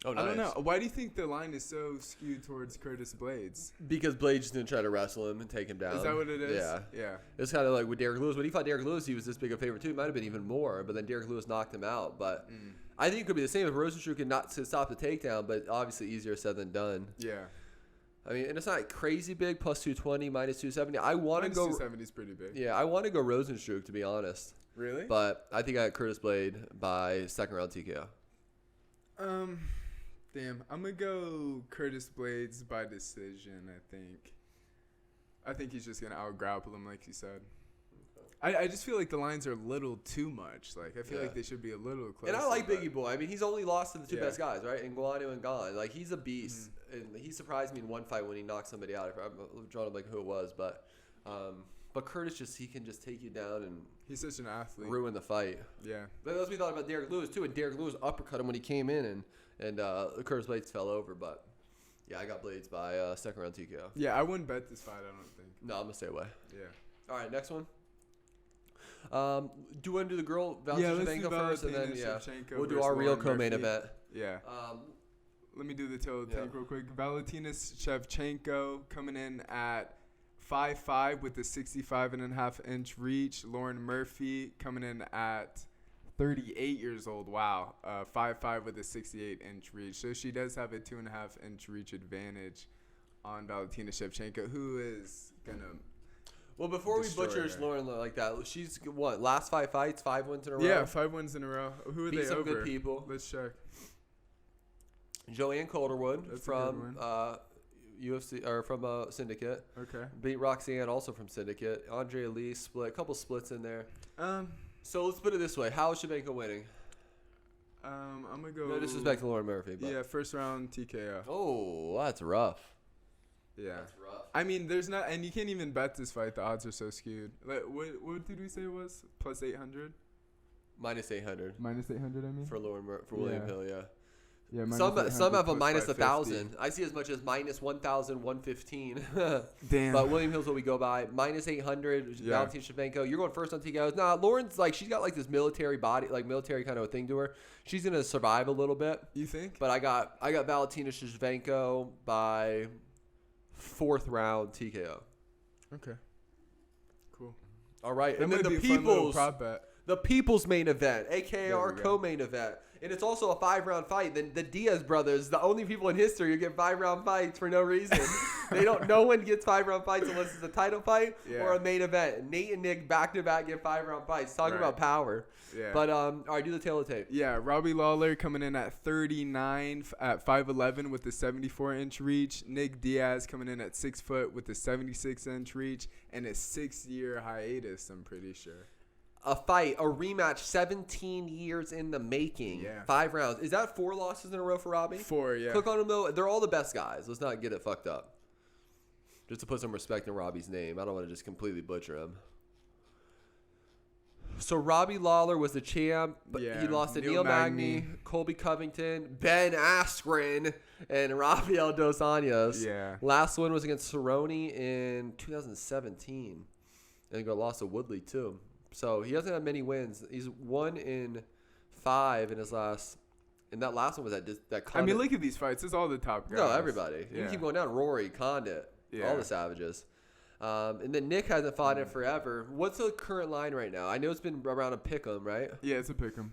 nice. I don't know. Why do you think the line is so skewed towards Curtis Blades? Because Blades didn't try to wrestle him and take him down. Is that what it is? Yeah. It's kind of like with Derek Lewis. When he fought Derek Lewis, he was this big a favorite too. It might have been even more, but then Derek Lewis knocked him out. But I think it could be the same if Rosenstroke could not stop the takedown, but obviously easier said than done. Yeah. I mean, and it's not crazy big, plus 220, minus 270. I want to go. 270 is pretty big. Yeah, I want to go Rosenstroke, to be honest. Really? But I think I got Curtis Blade by 2nd round TKO. Damn. I'm going to go Curtis Blades by decision, I think he's just going to out-grapple him, like you said. I just feel like the lines are a little too much. Like, I feel like they should be a little closer. And I like Biggie Boy. I mean, he's only lost to the two best guys, right? Ngannou and Gane. Like, he's a beast. And he surprised me in one fight when he knocked somebody out. I'm drawing like who it was. But Curtis, he can just take you down and he's such an athlete. Ruin the fight. Yeah. That's what we thought about Derek Lewis, too. And Derek Lewis uppercut him when he came in. And Curtis Blades fell over. But, yeah, I got Blades by 2nd round TKO. Yeah, I wouldn't bet this fight, I don't think. No, I'm going to stay away. Yeah. All right, next one. Do you want to do the girl Valentina Shevchenko first, and then Shevchenko we'll do our real co-main event. Yeah. Let me do the tail of the tank real quick. Valentina Shevchenko coming in at 5'5" with a 65.5-inch reach. Lauren Murphy coming in at 38 years old. Wow. 5'5" with a 68-inch reach. So she does have a 2.5-inch reach advantage on Valentina Shevchenko, who is gonna. Well, before we butcher Lauren like that, she's what? Last 5 fights, 5 wins in a row? Yeah, 5 wins in a row. Who are they some over? Good people. Let's check. Jillian Calderwood from UFC or from Syndicate. Okay. Beat Roxanne also from Syndicate. Andre Lee split. A couple splits in there. So let's put it this way: how is Shevchenko winning? I'm gonna go. No disrespect to Lauren Murphy. But. Yeah, 1st round TKO. Oh, that's rough. Yeah. That's rough. I mean, there's not, and you can't even bet this fight. The odds are so skewed. Like, what did we say it was? Plus 800? Minus 800. Minus 800, I mean? For William Hill, yeah. Yeah, some have a minus 550. 1,000. I see as much as minus 1,115. Damn. But William Hill's what we go by. Minus 800. Valentina Shevchenko. You're going first on TKOs. Nah, Lauren's like she's got like this military body, like military kind of a thing to her. She's gonna survive a little bit. You think? But I got Valentina Shevchenko by 4th round TKO. Okay. Cool. All right, That and then might the be a fun little people's. prop bet. The people's main event, aka There our we go. co-main event, and it's also a 5-round fight. Then the Diaz brothers, the only people in history who get 5-round fights for no reason. No one gets 5-round fights unless it's a title fight or a main event. Nate and Nick back to back get 5-round fights. Talking about power. Yeah. But all right, do the tail of tape. Yeah, Robbie Lawler coming in at 39 at 5'11" with the 74-inch reach. Nick Diaz coming in at 6 foot with the 76-inch reach and a 6-year hiatus, I'm pretty sure. A fight, a rematch, 17 years in the making. Yeah. 5 rounds. Is that 4 losses in a row for Robbie? 4, yeah. Click on him, though. They're all the best guys. Let's not get it fucked up. Just to put some respect in Robbie's name. I don't want to just completely butcher him. So Robbie Lawler was the champ, but he lost to Neil Magny, Colby Covington, Ben Askren, and Rafael Dos Anjos. Yeah. Last one was against Cerrone in 2017. And he got lost to Woodley, too. So he hasn't had many wins. He's 1 in 5 in his last. And that last one was that. I mean, look at these fights. It's all the top guys. No, everybody. Yeah. You can keep going down. Rory, Condit, all the savages. And then Nick hasn't fought in forever. What's the current line right now? I know it's been around a pick'em, right? Yeah, it's a pick'em.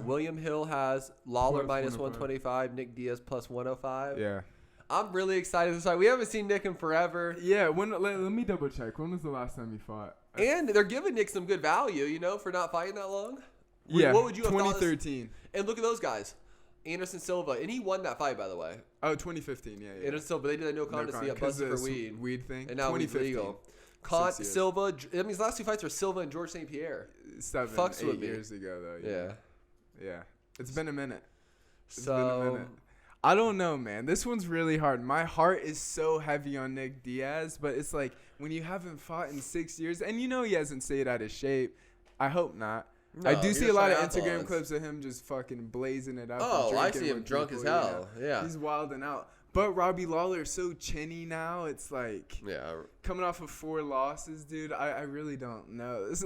William Hill has Lawler plus minus 125, Nick Diaz plus 105. Yeah. I'm really excited this fight. We haven't seen Nick in forever. Yeah, let me double check. When was the last time he fought? And they're giving Nick some good value, for not fighting that long. Yeah, what would you have 2013. And look at those guys. Anderson Silva. And he won that fight, by the way. Oh, 2015, yeah. Anderson Silva. They did a no contest. He got busted for weed. Weed thing. And now he's legal. Silva. I mean, his last 2 fights were Silva and George St. Pierre. 8 years ago, though. Yeah. It's been a minute. I don't know, man. This one's really hard. My heart is so heavy on Nick Diaz, but it's like when you haven't fought in 6 years, and he hasn't stayed out of shape. I hope not. No, I do see a lot of triathlons. Instagram clips of him just fucking blazing it up. Oh, I see him drunk as hell. Yeah. He's wilding out. But Robbie Lawler is so chinny now. It's like coming off of 4 losses, dude. I really don't know. This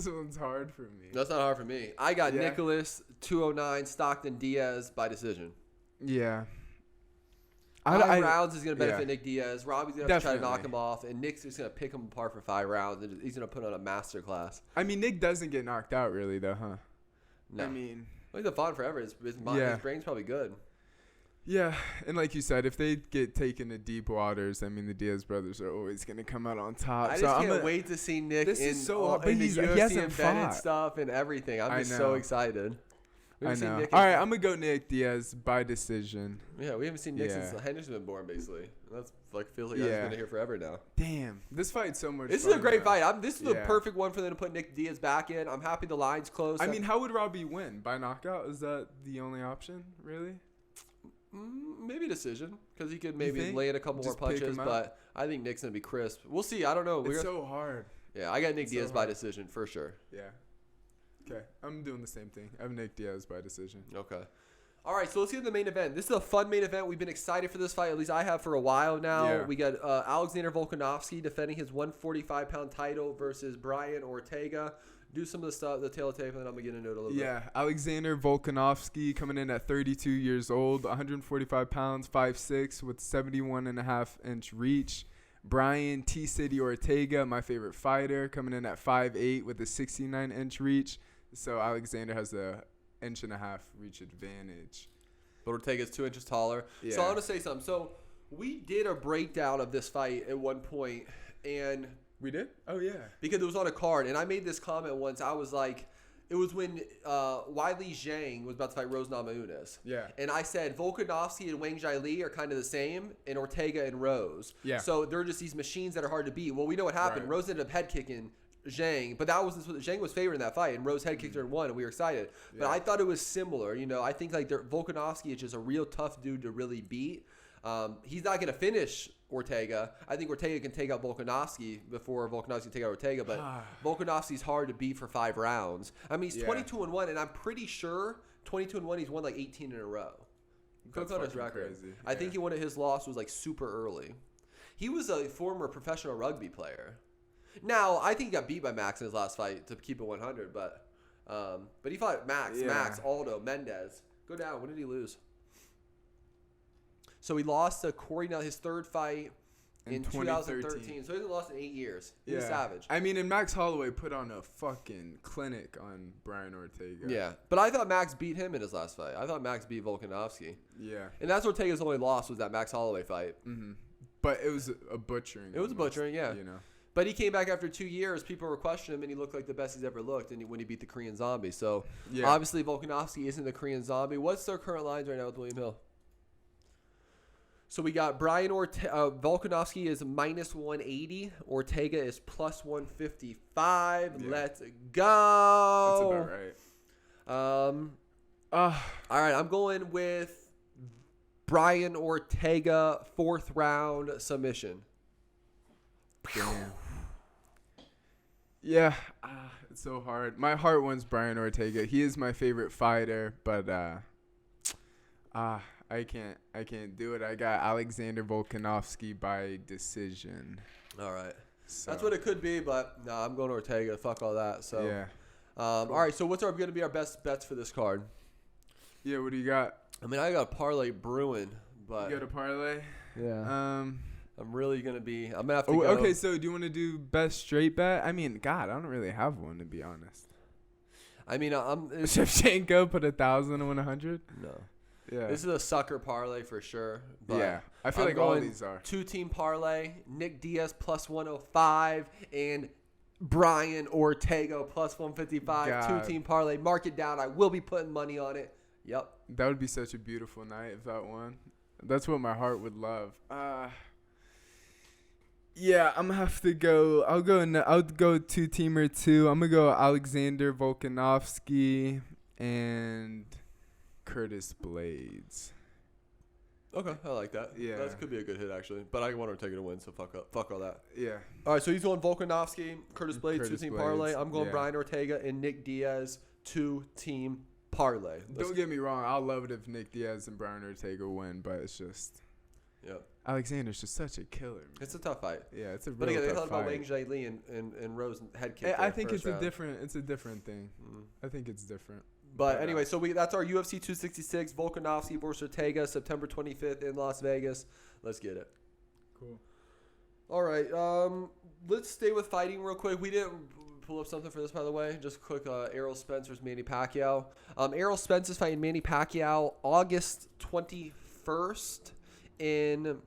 one's hard for me. That's not hard for me. I got Nicholas 209, Stockton Diaz by decision. Yeah. 5 rounds is going to benefit Nick Diaz. Robbie's going to have to try to knock him off, and Nick's just going to pick him apart for 5 rounds, and he's going to put on a masterclass. I mean, Nick doesn't get knocked out, really, though, huh? No. I mean, he's been fought forever. His brain's probably good. Yeah, and like you said, if they get taken to deep waters, I mean, the Diaz brothers are always going to come out on top. I just can't wait to see Nick in the UFC embedded stuff and everything. I'm just so excited. I know. All right, I'm going to go Nick Diaz by decision. Yeah, we haven't seen Nick since Henderson's been born, basically. That's feels like he's been here forever now. Damn. This fight's so much fun. This is a great fight. This is the perfect one for them to put Nick Diaz back in. I'm happy the line's close. I mean, how would Robbie win? By knockout? Is that the only option, really? Maybe decision, because he could maybe lay in a couple more punches, but I think Nick's going to be crisp. We'll see. I don't know. It's so hard. Yeah, I got Nick Diaz by decision for sure. Yeah. Okay, I'm doing the same thing. I have Nick Diaz by decision. Okay. All right, so let's get to the main event. This is a fun main event. We've been excited for this fight. At least I have for a while now. Yeah. We got Alexander Volkanovsky defending his 145-pound title versus Brian Ortega. Do some of the stuff, the tail of tape, and then I'm going to get into it a little bit. Yeah, Alexander Volkanovsky coming in at 32 years old, 145 pounds, 5'6", with 71.5-inch reach. Brian T-City Ortega, my favorite fighter, coming in at 5'8", with a 69-inch reach. So Alexander has a 1.5 inch reach advantage. But Ortega's 2 inches taller. Yeah. So I want to say something. So we did a breakdown of this fight at one point, and we did? Oh, yeah. Because it was on a card, and I made this comment once. I was like, it was when Weili Zhang was about to fight Rose Namajunas. Yeah. And I said Volkanovski and Wang Jia are kind of the same, and Ortega and Rose. Yeah. So they're just these machines that are hard to beat. Well, we know what happened. Right. Rose ended up head kicking Zhang, but Zhang was favored in that fight, and Rose head kicked her and won, and we were excited. Yeah. But I thought it was similar. I think like Volkanovski is just a real tough dude to really beat. He's not going to finish Ortega. I think Ortega can take out Volkanovski before Volkanovski can take out Ortega, but Volkanovski's hard to beat for 5 rounds. I mean, he's 22-1, and I'm pretty sure 22-1 he's won like 18 in a row. Cook on his record. Crazy. I think one of his loss was like super early. He was a former professional rugby player. Now, I think he got beat by Max in his last fight to keep it 100, but he fought Max, Aldo, Mendez. Go down. When did he lose? So he lost to Corey Nelson, his third fight in 2013. So he hasn't lost in 8 years. He's savage. I mean, and Max Holloway put on a fucking clinic on Brian Ortega. Yeah, but I thought Max beat him in his last fight. I thought Max beat Volkanovsky. Yeah. And that's Ortega's only loss was that Max Holloway fight. Mm-hmm. But it was a butchering. It was a butchering, yeah. You know. But he came back after 2 years. People were questioning him, and he looked like the best he's ever looked when he beat the Korean Zombie. So, obviously, Volkanovski isn't the Korean Zombie. What's their current lines right now with William Hill? So, we got Volkanovski is minus 180. Ortega is plus 155. Yeah. Let's go. That's about right. All right, I'm going with Brian Ortega, 4th round submission. Damn. Yeah, it's so hard. My heart wants Brian Ortega. He is my favorite fighter, but I can't do it. I got Alexander Volkanovski by decision. All right. So. That's what it could be, but no, I'm going Ortega. Fuck all that. So yeah. All right. So what's going to be our best bets for this card? Yeah. What do you got? I mean, I got a parlay brewing, but you got a parlay? Yeah. I'm really going to be. I'm going to have to go. Okay. So do you want to do best straight bet? I mean, God, I don't really have one to be honest. I mean, Shevchenko put 1,000 on 100. No. Yeah. This is a sucker parlay for sure. But yeah. I feel like all these are. 2-team parlay. Nick Diaz plus 105 and Brian Ortega plus 155. God. 2-team parlay. Mark it down. I will be putting money on it. Yep. That would be such a beautiful night if that won. That's what my heart would love. Yeah, I'm gonna have to go. I'll go 2-teamer 2. I'm gonna go Alexander Volkanovski and Curtis Blades. Okay, I like that. Yeah, that could be a good hit actually. But I want Ortega to win, so fuck all that. Yeah. All right, so he's going Volkanovski, Curtis Blades, 2-team parlay. I'm going Brian Ortega and Nick Diaz, 2-team parlay. Don't get me wrong. I'll love it if Nick Diaz and Brian Ortega win, but it's just. Yeah. Alexander's just such a killer. Man. It's a tough fight. Yeah, it's a real But again, they tough thought fight. about Wang Jaisin and Rose head kick. I think it's a different thing. I think it's different. But anyway, so that's our UFC 266 Volkanovski versus Ortega, September 25th in Las Vegas. Let's get it. Cool. All right. Let's stay with fighting real quick. We didn't pull up something for this, by the way. Just quick. Errol Spence versus Manny Pacquiao. Errol Spence is fighting Manny Pacquiao August 21st in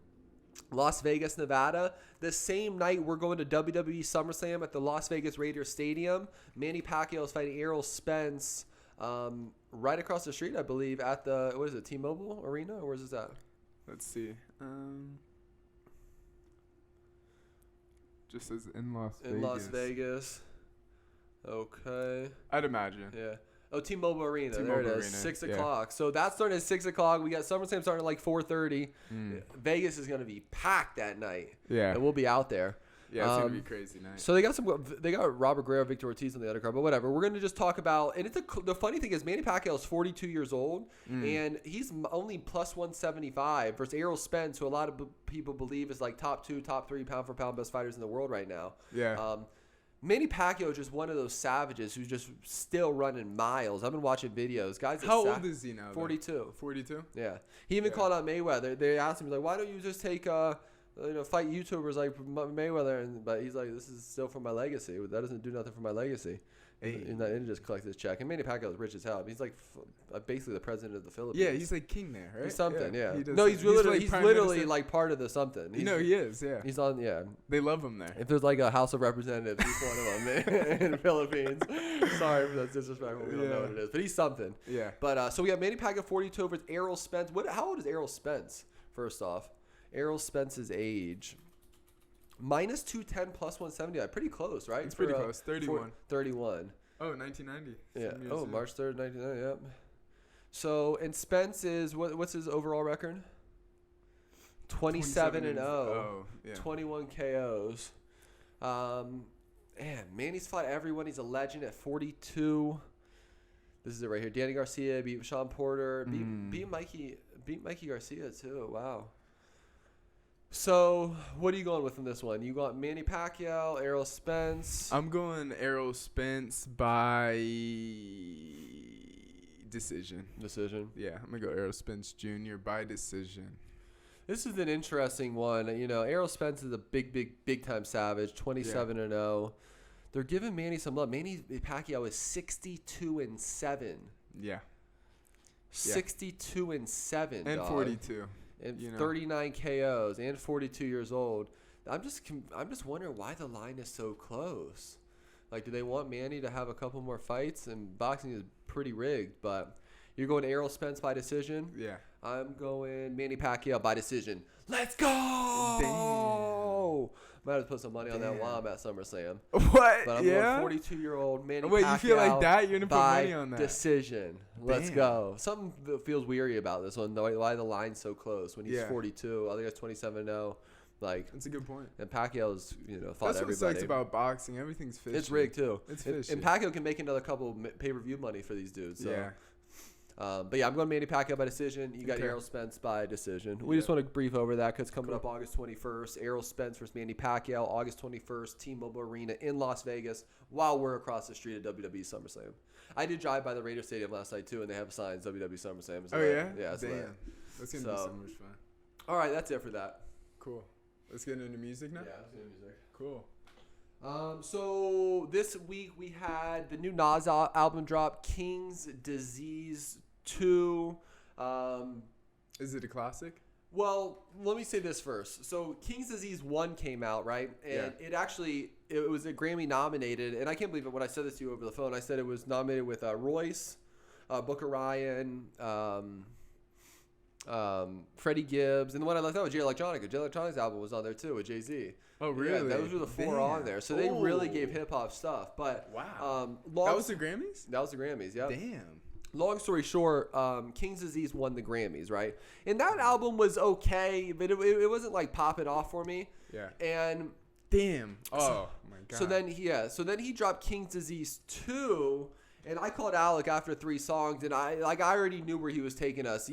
Las Vegas, Nevada. The same night, we're going to WWE SummerSlam at the Las Vegas Raiders Stadium. Manny Pacquiao is fighting Errol Spence right across the street, I believe, at the, what is it, T-Mobile Arena? Or where is this at? Let's see. Just says in Las Vegas. In Las Vegas. Okay. I'd imagine. Yeah. Oh, T-Mobile Arena. T-Mobile there it is. Arena. 6 o'clock. So that's starting at 6 o'clock. We got SummerSlam starting at like 4:30. Vegas is going to be packed that night. Yeah. And we'll be out there. Yeah, it's going to be a crazy night. So they got Robert Guerrero, Victor Ortiz on the other card, but whatever. We're going to just talk about, and the funny thing is Manny Pacquiao is 42 years old, and he's only plus 175 versus Errol Spence, who a lot of people believe is like top 2, top 3 pound for pound best fighters in the world right now. Yeah. Manny Pacquiao is just one of those savages who's just still running miles. I've been watching videos. How old is he now? 42. 42? Yeah. He even called out Mayweather. They asked him, like, why don't you just take fight YouTubers like Mayweather? But he's like, this is still for my legacy. That doesn't do nothing for my legacy. And then just collect this check. And Manny Pacquiao is rich as hell. He's like basically the president of the Philippines. Yeah, he's like king there, right? He's something, yeah. He's literally like part of the something. He is, yeah. He's on, yeah. They love him there. If there's like a House of Representatives, he's one of them in the Philippines. Sorry if that's disrespectful. We don't know what it is. But he's something. Yeah. But so we have Manny Pacquiao 42 over Errol Spence. How old is Errol Spence, first off? Errol Spence's age. Minus 210 plus 170. Pretty close, right? It's pretty close. 31. 31. Oh, 1990. Yeah. Oh, March 3rd, 1990. Yep. So, and Spence is, what's his overall record? 27-0. Oh, yeah. 21 KOs. Man, Manny's fought everyone. He's a legend at 42. This is it right here. Danny Garcia beat Sean Porter. Beat Mikey Garcia too. Wow. So, what are you going with in this one? You got Manny Pacquiao, Errol Spence. I'm going Errol Spence by decision. Decision? Yeah, I'm going to go Errol Spence Jr. by decision. This is an interesting one. You know, Errol Spence is a big time savage, 27-0. They're giving Manny some love. Manny Pacquiao is 62-7. Yeah. 62-7. And dog. 42. And 39 KOs and 42 years old. I'm just wondering why the line is so close. Like, do they want Manny to have a couple more fights? And boxing is pretty rigged, but you're going Errol Spence by decision. Yeah. I'm going Manny Pacquiao by decision. Let's go! Damn. Might have to put some money on that while I'm at SummerSlam. What? But I'm going 42-year-old Manny Pacquiao. Wait, you feel like that? You're going to put money on that? Decision. Let's go. Something that feels weary about this one, though. Why the line's so close when he's 42. I think it's 27-0. Like, that's a good point. And Pacquiao's, fought that's everybody. That's what sucks about boxing. Everything's fishy. It's rigged, too. It's fishy. And Pacquiao can make another couple pay-per-view money for these dudes. So. Yeah. But yeah, I'm going Manny Pacquiao by decision. You got Errol Spence by decision. We just want to brief over that because coming up August 21st, Errol Spence versus Manny Pacquiao, August 21st, T-Mobile Arena in Las Vegas, while we're across the street at WWE SummerSlam. I did drive by the Raider Stadium last night too, and they have signs WWE SummerSlam. Oh yeah, yeah. Damn, that's gonna be so much fun. All right, that's it for that. Cool. Let's get into music now. Yeah, let's get into music. Cool. So this week we had the new Nas album drop, King's Disease II. Is it a classic? Well, let me say this first. So King's Disease 1 came out, right? And it was a Grammy nominated. And I can't believe it when I said this to you over the phone. I said it was nominated with Royce, Booker Ryan, Freddie Gibbs. And the one I left out was Jay Electronica. Jay Electronica's album was on there too with Jay-Z. Oh, really? Yeah, those were the four on there. So they really gave hip-hop stuff. But wow. That was the Grammys? That was the Grammys, yeah. Damn. Long story short, King's Disease won the Grammys, right? And that album was okay, but it wasn't like popping off for me. Yeah. And damn. Oh my god. So then he dropped King's Disease 2, and I called Alec after 3 songs, and I already knew where he was taking us.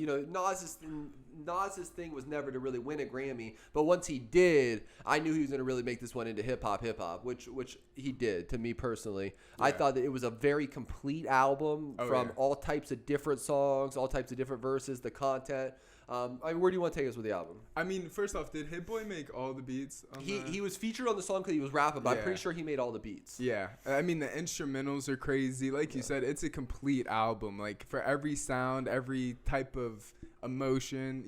Nas's thing was never to really win a Grammy, but once he did, I knew he was going to really make this one into hip hop, which he did to me personally. Yeah. I thought that it was a very complete album from all types of different songs, all types of different verses, the content. Where do you want to take us with the album? I mean, first off, did Hit Boy make all the beats? He was featured on the song because he was rapping, but I'm pretty sure he made all the beats. Yeah. I mean, the instrumentals are crazy. Like you said, it's a complete album. Like, for every sound, every type of emotion,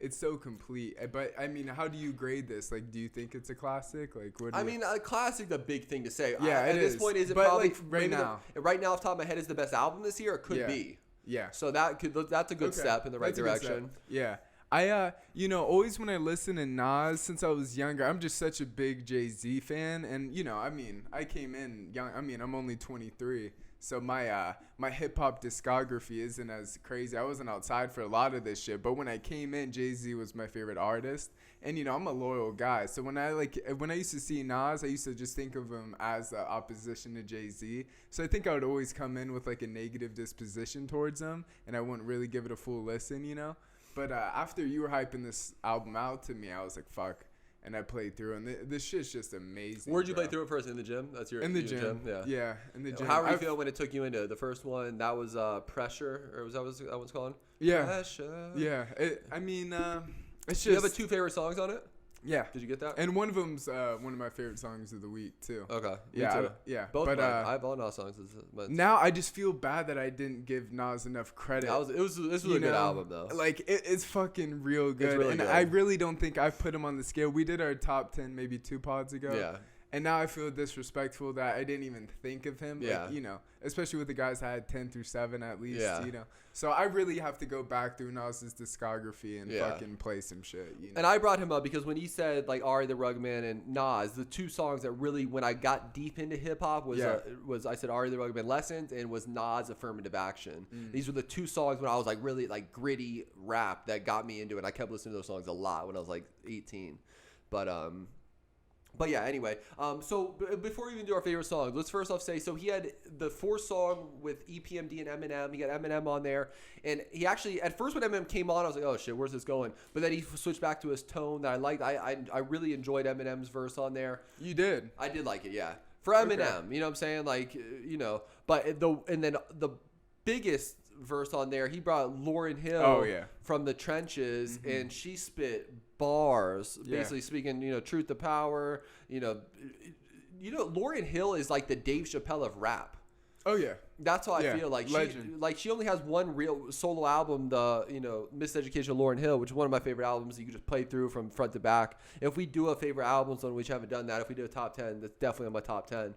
it's so complete. But, I mean, how do you grade this? Like, do you think it's a classic? Like, what? A classic's a big thing to say. Yeah, at this point, is it probably like right now? Right now, off the top of my head, is the best album this year? It could be. Yeah. So that's a good step in the right direction. Yeah. I always when I listen to Nas since I was younger, I'm just such a big Jay-Z fan, and I came in young. I mean, I'm only 23. So my hip hop discography isn't as crazy. I wasn't outside for a lot of this shit, but when I came in, Jay-Z was my favorite artist. And I'm a loyal guy. So when I used to see Nas, I used to just think of him as the opposition to Jay-Z. So I think I would always come in with like a negative disposition towards him, and I wouldn't really give it a full listen, But after you were hyping this album out to me, I was like, fuck. And I played through, and this shit's just amazing. Where'd you play through it first? In the gym? That's your in the gym. Yeah, in the gym. How were you feeling when it took you into the first one? That was Pressure, or was that what that one's called? Yeah. Pressure. Yeah. It's just. You have 2 favorite songs on it? Yeah. Did you get that? And one of them's one of my favorite songs of the week too. Okay. Me too. Both. But I have all Nas songs. Now I just feel bad that I didn't give Nas enough credit. This was a good album though. Like it's fucking real good. It's really and good. I really don't think I've put him on the scale. We did our top 10 maybe 2 pods ago. Yeah. And now I feel disrespectful that I didn't even think of him. Yeah. Like, especially with the guys I had 10 through 7 at least. Yeah. So I really have to go back through Nas's discography and fucking play some shit. And I brought him up because when he said like Ari the Rugman and Nas, the 2 songs that really when I got deep into hip hop was I said Ari the Rugman Lessons and was Nas Affirmative Action. These were the 2 songs when I was like really like gritty rap that got me into it. I kept listening to those songs a lot when I was like 18. But But yeah, anyway, so before we even do our favorite songs, let's first off say, so he had the 4 song with EPMD and Eminem. He got Eminem on there, and he actually, at first when Eminem came on, I was like, oh shit, where's this going? But then he switched back to his tone that I liked. I really enjoyed Eminem's verse on there. You did? I did like it, yeah. For Eminem, okay. You know what I'm saying? Like, you know, but and then the biggest verse on there, he brought Lauryn Hill from the trenches, and she spit bars, basically speaking, you know, truth to power. You know, Lauryn Hill is like the Dave Chappelle of rap. Oh yeah, that's how I feel. Like she only has one real solo album, the Miseducation of Lauryn Hill, which is one of my favorite albums. You can just play through from front to back. If we do a favorite albums on which I haven't done that, if we do a top 10, that's definitely on my top 10.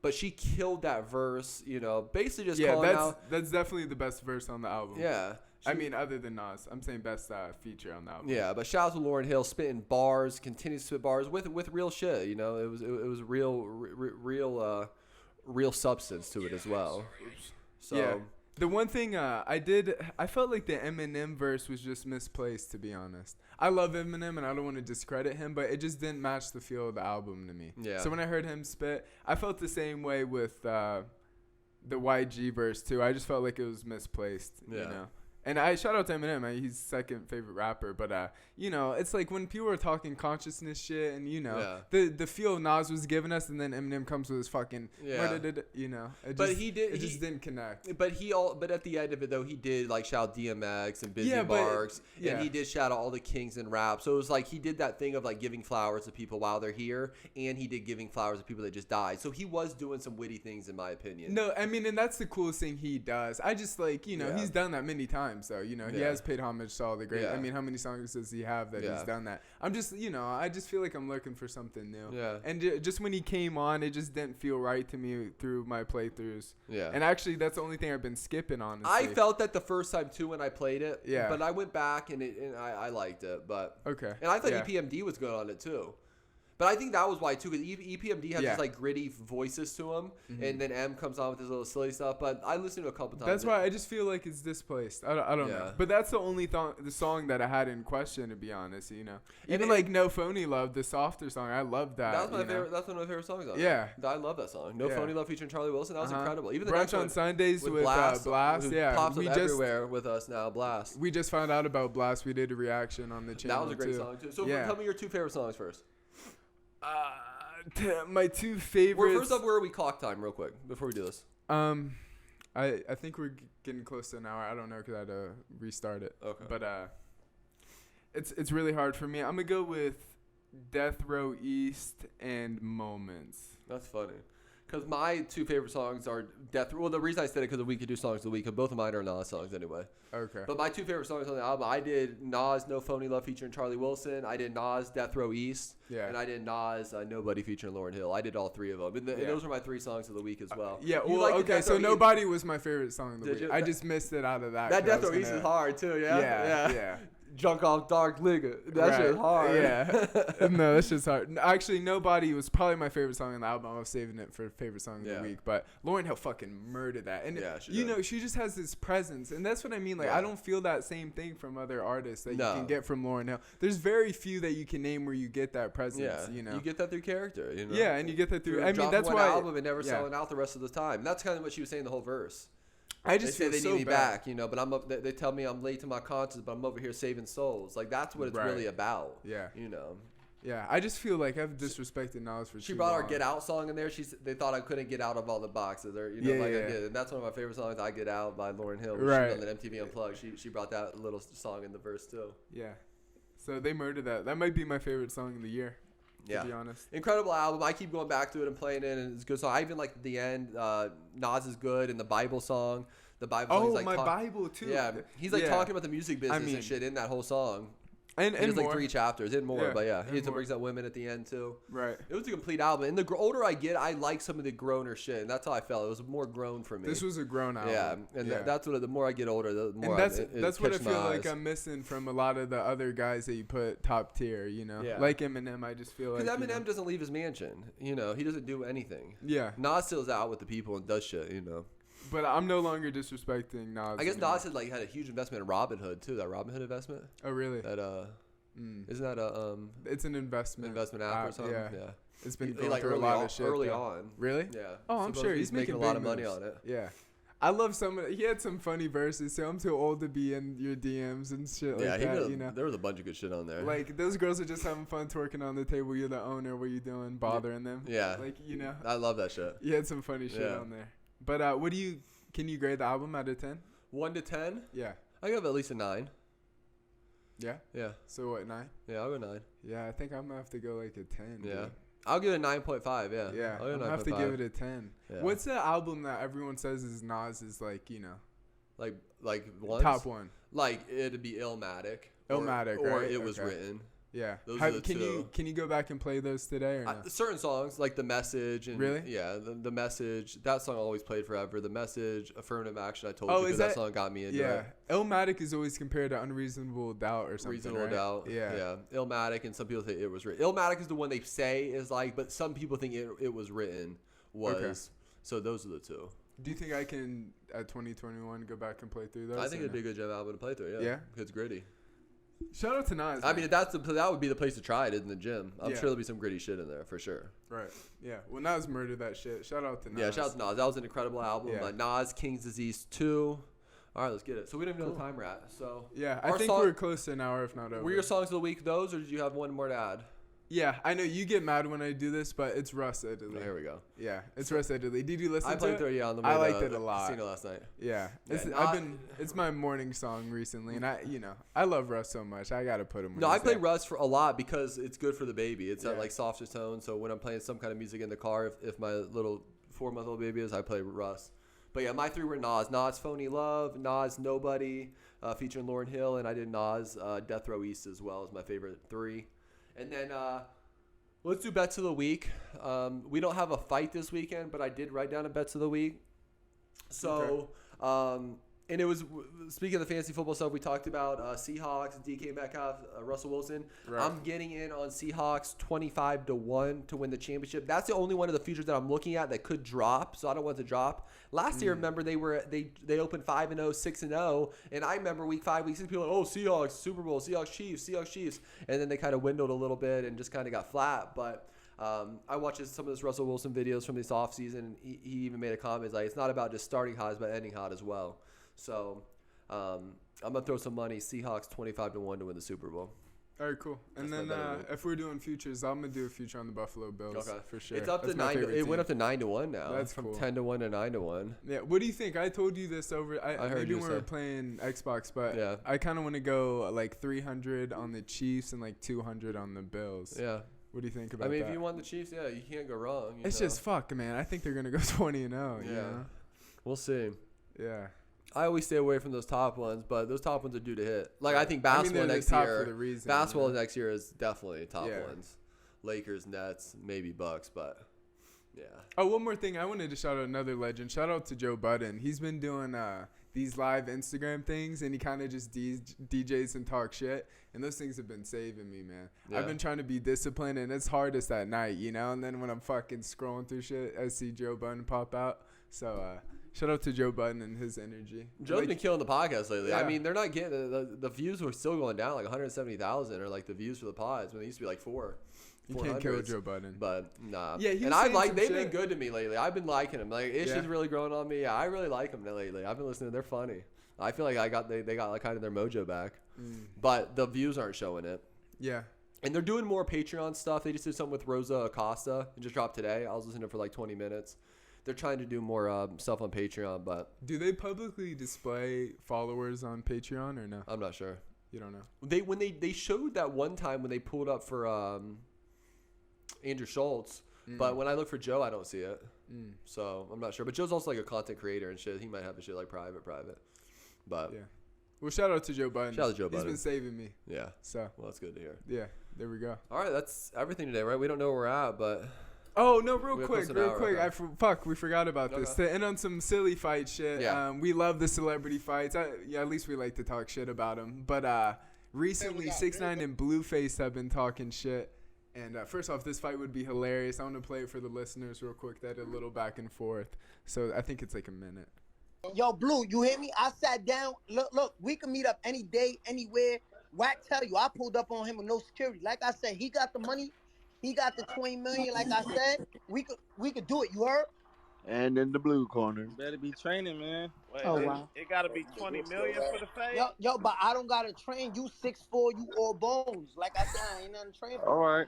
But she killed that verse, you know, basically just calling out. That's definitely the best verse on the album. Yeah. I mean, other than Nas, I'm saying best feature on the album. Yeah, but shout out to Lauryn Hill, spitting bars, continues to spit bars with real shit. You know, it was real substance to it as well. So yeah. The one thing I felt like the Eminem verse was just misplaced, to be honest. I love Eminem, and I don't want to discredit him, but it just didn't match the feel of the album to me. Yeah. So when I heard him spit, I felt the same way with the YG verse, too. I just felt like it was misplaced, you know. And I shout out to Eminem. He's second favorite rapper. But, you know, it's like when people are talking consciousness shit and, you know, the feel Nas was giving us, and then Eminem comes with his fucking, you know. It just didn't connect. But at the end of it, though, he did, like, shout DMX and Busy Marks. And he did shout out all the kings in rap. So it was like he did that thing of, like, giving flowers to people while they're here. And he did giving flowers to people that just died. So he was doing some witty things, in my opinion. No, I mean, and that's the coolest thing he does. I just, like, you know, he's done that many times. So, you know, he has paid homage to all the great. Yeah. I mean, how many songs does he have that he's done that? I'm just, you know, I just feel like I'm looking for something new. Yeah. And just when he came on, it just didn't feel right to me through my playthroughs. Yeah. And actually, that's the only thing I've been skipping, honestly. I felt that the first time, too, when I played it. Yeah. But I went back, and I liked it. But okay. And I thought EPMD was good on it, too. But I think that was why, too, because EPMD has this, like, gritty voices to him, and then M comes on with his little silly stuff. But I listened to it a couple times. That's why I just feel like it's displaced. I don't know. But that's the only the song that I had in question, to be honest, you know. Even, like, No Phony Love, the softer song, I love that. That's my favorite. That's one of my favorite songs on it. Yeah. I love that song. No Phony Love featuring Charlie Wilson. That was incredible. Even the Brunch on Sundays with Blast. Pops up everywhere with us now, Blast. We just found out about Blast. We did a reaction on the channel, that was a great song, too. So tell me your 2 favorite songs first. My 2 favorites. Well, first up, where are we clock time, real quick, before we do this? I think we're getting close to an hour. I don't know because I had to restart it. Okay. But it's really hard for me. I'm gonna go with Death Row East and Moments. That's funny. Because my 2 favorite songs are Death Row. Well, the reason I said it because we could do songs of the week, because both of mine are Nas songs anyway. Okay. But my 2 favorite songs on the album, I did Nas No Phony Love featuring Charlie Wilson. I did Nas Death Row East. Yeah. And I did Nas Nobody featuring Lauryn Hill. I did all 3 of them. And those were my 3 songs of the week as well. Okay, so Nobody was my favorite song of the week. I just missed it out of that. That Death Row East is hard too, yeah. Junk off dark nigga. That shit's hard. Yeah. No, that shit's hard. Actually, Nobody was probably my favorite song on the album. I was saving it for favorite song of the week. But Lauryn Hill fucking murdered that. And you know, she just has this presence. And that's what I mean. Like, I don't feel that same thing from other artists that you can get from Lauryn Hill. There's very few that you can name where you get that presence, you know. You get that through character, you know. Yeah, and you get that through I mean, that's one why album and never selling out the rest of the time. And that's kind of what she was saying the whole verse. I just they say they need me back, you know, but they tell me I'm late to my conscience, but I'm over here saving souls. Like, that's what it's really about. Yeah. You know. Yeah, I just feel like I've disrespected Nas for She brought our Get Out song in there. They thought I couldn't get out of all the boxes. Or, you know, I did. And that's one of my favorite songs, I Get Out by Lauryn Hill. Right. On that MTV Unplugged. She brought that little song in the verse, too. Yeah. So they murdered that. That might be my favorite song of the year. To be honest. Incredible album. I keep going back to it and playing it, and it's a good song. I even like the end. Nas is good, and the Bible song. The Bible song. He's like Bible too. Yeah, he's like talking about the music business and shit in that whole song. And there's more. Like 3 chapters and more, but he brings up women at the end too. Right. It was a complete album, and the older I get, I like some of the growner shit, and that's how I felt. It was more grown for me. This was a grown album. Yeah, and that's what. The more I get older, the more. And that's what I feel like I'm missing from a lot of the other guys that you put top tier. You know, like Eminem. I just feel like because Eminem doesn't leave his mansion. You know, he doesn't do anything. Yeah. Nas still's out with the people and does shit. You know. But I'm no longer disrespecting Nas. I guess Nas had a huge investment in Robinhood too. That Robinhood investment. Oh really? That Isn't that a It's an investment app or something? Yeah. It's been going like through a lot of shit. Early on. Really? Yeah. Oh, I'm sure he's making a lot of money on it. Yeah. I love he had some funny verses. So I'm too old to be in your DMs and shit like that. You know, there was a bunch of good shit on there. Like those girls are just having fun twerking on the table. You're the owner. What are you doing? Bothering them? Yeah. Like, you know. I love that shit. You had some funny shit on there. But can you grade the album out of 10? 1 to 10? Yeah. I give it at least a 9. Yeah. Yeah. So what, 9? Yeah, I'll go 9. Yeah, I think I'm gonna have to go like a 10. Yeah. Dude. I'll give it a 9.5. Yeah. Yeah. I'm gonna have to give it a 10. Yeah. What's the album that everyone says is Nas is like, you know? Like ones? Top one. Like it'd be Illmatic. Illmatic, or right? It Was Written. Yeah. Those are the two. Can you go back and play those today or no? Certain songs like The Message and really? Yeah, the Message. That song always played forever. The Message, Affirmative Action. I told you because that song got me into it. Illmatic is always compared to Unreasonable Doubt or something. Reasonable Doubt. Yeah. Illmatic, and some people say It Was Written. Illmatic is the one they say is like, but some people think It Was Written was. Okay. So those are the two. Do you think I can at 2021 go back and play through those? I think it'd be a good jam album to play through. Yeah. It's gritty. Shout out to Nas. I mean, that would be the place to try it in the gym. I'm sure there'll be some gritty shit in there for sure. Right. Yeah. Well, Nas murdered that shit. Shout out to Nas. Yeah. Shout out to Nas. That was an incredible album. Nas, King's Disease II. All right, let's get it. So we don't even know the time we're at. So yeah, I think we're close to an hour, if not over. Were your songs of the week those, or did you have one more to add? Yeah, I know you get mad when I do this, but it's Russ Italy. Oh, here we go. Yeah, it's Russ Italy. Did you listen to it? I played through it on the way I liked it a lot. Casino last night. Yeah, it's my morning song recently, and I love Russ so much. I gotta put him. No, I play Russ for a lot because it's good for the baby. It's at like softer tone. So when I'm playing some kind of music in the car, if my little 4-month-old baby is, I play Russ. But yeah, my 3 were Nas. Nas, Phony Love. Nas, Nobody, featuring Lauryn Hill, and I did Nas, Death Row East as well as my favorite 3. And then let's do bets of the week. We don't have a fight this weekend, but I did write down a bets of the week. So, and it was, speaking of the fantasy football stuff, we talked about Seahawks, DK Metcalf, Russell Wilson. Right. I'm getting in on Seahawks 25-1 to win the championship. That's the only one of the futures that I'm looking at that could drop, so I don't want it to drop. Last year, remember, they opened 5-0, 6-0, and I remember week 5, week 6, people were like, oh, Seahawks, Super Bowl, Seahawks, Chiefs, and then they kind of dwindled a little bit and just kind of got flat, but I watched some of this Russell Wilson videos from this offseason, and he even made a comment like, it's not about just starting hot, it's about ending hot as well. So I'm going to throw some money, Seahawks 25-1 to win the Super Bowl. All right, cool. And then if we're doing futures, I'm going to do a future on the Buffalo Bills for sure. It's up to 9. It went up to 9-1 now. That's from cool. 10-1 to 9-1. Yeah. What do you think? I told you this over. I heard maybe you when we were playing Xbox, but yeah. I kind of want to go like 300 on the Chiefs and like 200 on the Bills. Yeah. What do you think about that? I mean, if you want the Chiefs, yeah, you can't go wrong. It's just fuck, man. I think they're gonna go 20-0. You know? We'll see. Yeah. I always stay away from those top ones, but those top ones are due to hit. Like, I think basketball next year. Basketball next year is definitely top ones. Lakers, Nets, maybe Bucks, but yeah. Oh, one more thing. I wanted to shout out another legend. Shout out to Joe Budden. He's been doing these live Instagram things, and he kind of just DJs and talk shit. And those things have been saving me, man. Yeah. I've been trying to be disciplined, and it's hardest at night, you know? And then when I'm fucking scrolling through shit, I see Joe Budden pop out. So, shout out to Joe Budden and his energy. Joe's been killing the podcast lately. Yeah. I mean, they're not getting the views were still going down, like 170,000 or like the views for the pods when they used to be like 4. You can't kill Joe Budden. But nah. Yeah, and they've been good to me lately. I've been liking them. Like Ish is really growing on me. Yeah, I really like them lately. I've been listening. They're funny. I feel like they got like kind of their mojo back. But the views aren't showing it. Yeah. And they're doing more Patreon stuff. They just did something with Rosa Acosta. It just dropped today. I was listening for like 20 minutes. They're trying to do more stuff on Patreon, but do they publicly display followers on Patreon or no? I'm not sure. You don't know. They showed that one time when they pulled up for Andrew Schultz, but when I look for Joe, I don't see it. So I'm not sure. But Joe's also like a content creator and shit. He might have the shit like private. But yeah. Well, shout out to Joe Budden. Shout out to Joe Budden. He's been saving me. Yeah. So well, that's good to hear. Yeah. There we go. All right, that's everything today, right? We don't know where we're at, but. Oh no! Real quick. Okay. We forgot about this. To end on some silly fight shit. Yeah. We love the celebrity fights. At least we like to talk shit about them. But recently, 6ix9ine and BlueFace have been talking shit. And first off, this fight would be hilarious. I want to play it for the listeners real quick. That a little back and forth. So I think it's like a minute. Yo, Blue, you hear me? I sat down. Look, we can meet up any day, anywhere. Wack tell you, I pulled up on him with no security. Like I said, he got the money. He got the $20 million. Like I said, we could do it. You heard? And in the blue corner. Better be training, man. Wait, Oh, wow. It got to be $20 million for the fade? Yo, but I don't got to train. You 6'4", you all bones. Like I said, I ain't nothing to train for. All right.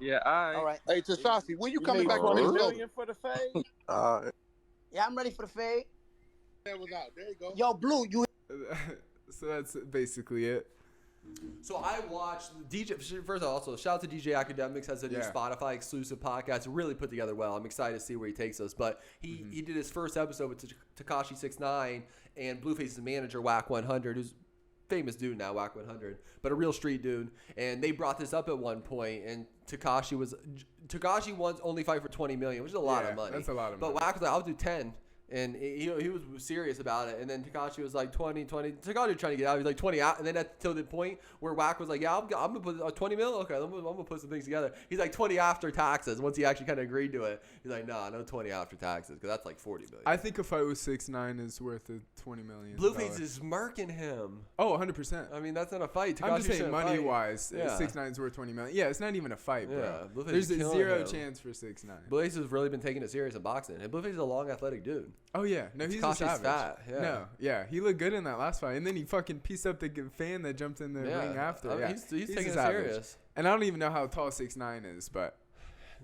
Yeah, All right. Hey, Tekashi, when you coming back to $20 Minnesota? million for the fade? Yeah, I'm ready for the fade. That was out. There you go. Yo, Blue, you. So that's basically it. So I watched DJ. First of all, also shout out to DJ Academics, has a new Spotify exclusive podcast, really put together well. I'm excited to see where he takes us. But he did his first episode with Tekashi 6ix9ine and BlueFace's manager Wack 100, who's famous dude now, Wack 100, but a real street dude. And they brought this up at one point, and Tekashi wants only fight for $20 million, which is a lot of money. That's a lot of money. But Wack was like, I'll do 10. And he was serious about it. And then Tekashi was like 20. Tekashi was trying to get out. He was like 20 out. And then till the point where Wack was like, yeah, I'm going to put 20 mil? Okay, I'm going to put some things together. He's like 20 after taxes. Once he actually kind of agreed to it, he's like, no 20 after taxes, because that's like 40 million. I think a fight with 6ix9ine is worth $20 million. BlueFace is murking him. Oh, 100%. I mean, that's not a fight. I'm just saying money-wise, yeah. 6ix9ine's worth $20 million. Yeah, it's not even a fight, bro. Yeah, There's a zero chance for 6ix9ine. BlueFace has really been taking it serious in boxing. And BlueFace is a long, athletic dude. Oh, yeah. No, he's a savage. Fat. Yeah. No, yeah. He looked good in that last fight. And then he fucking pieced up the fan that jumped in the ring after. I mean, yeah. He's taking it savage. serious. And I don't even know how tall 6ix9ine is, but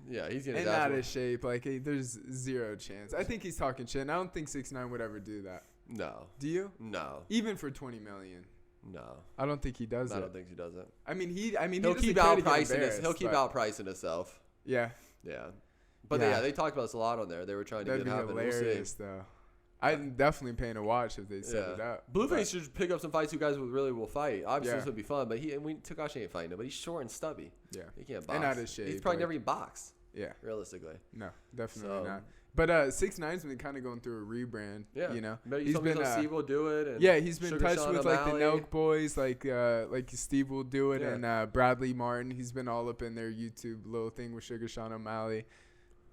yeah, he's getting in out of shape. Like, there's zero chance. I think he's talking shit, and I don't think 6ix9ine would ever do that. No. Do you? No. Even for $20 million. No. I don't think he does it. I don't think he does it. I mean, he'll keep outpricing himself. Yeah. Yeah. But they talked about this a lot on there. They were trying to That'd get it be happen. hilarious, though. I'm definitely paying to watch if they set it up. BlueFace should pick up some fights you guys will fight. Obviously, this would be fun, but Tekashi ain't fighting him. But he's short and stubby. Yeah. He can't box. And out of shape. He's probably never even boxed. Yeah. Realistically. No, definitely not. But 6ix9ine's been kind of going through a rebrand. Yeah. You know, he's been Steve will do it. And he's been touched with like the Nelk boys, like Steve will do it, and Bradley Martin. He's been all up in their YouTube little thing with Sugar Sean O'Malley.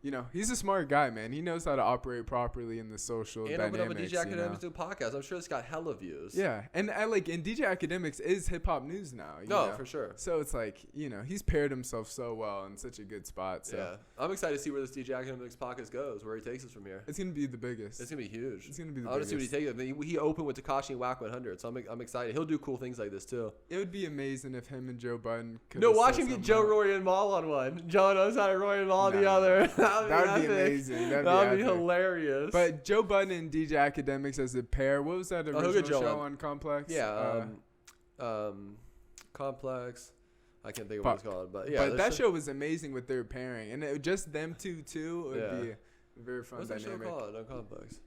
You know, he's a smart guy, man. He knows how to operate properly in the social dynamics. And open up a DJ Academics new podcast. I'm sure it's got hella views. Yeah, and DJ Academics is hip hop news now. You know? For sure. So it's like, he's paired himself so well in such a good spot. So. Yeah, I'm excited to see where this DJ Academics podcast goes, where he takes us from here. It's gonna be the biggest. It's gonna be huge. It's gonna be the biggest. I want to see what he takes. He opened with Tekashi and Wack 100, so I'm excited. He'll do cool things like this too. It would be amazing if him and Joe Budden could. No, watch him get Joe Roy and Maul on one. Joe knows how to Roy and Maul the other. That would be amazing. That would be hilarious. But Joe Budden and DJ Academics as a pair. What was that original show on Complex? Yeah, Complex. I can't think of what it's called, but yeah. But that show was amazing with their pairing, and just them two would be a very fun What's dynamic. What's that show called on Complex?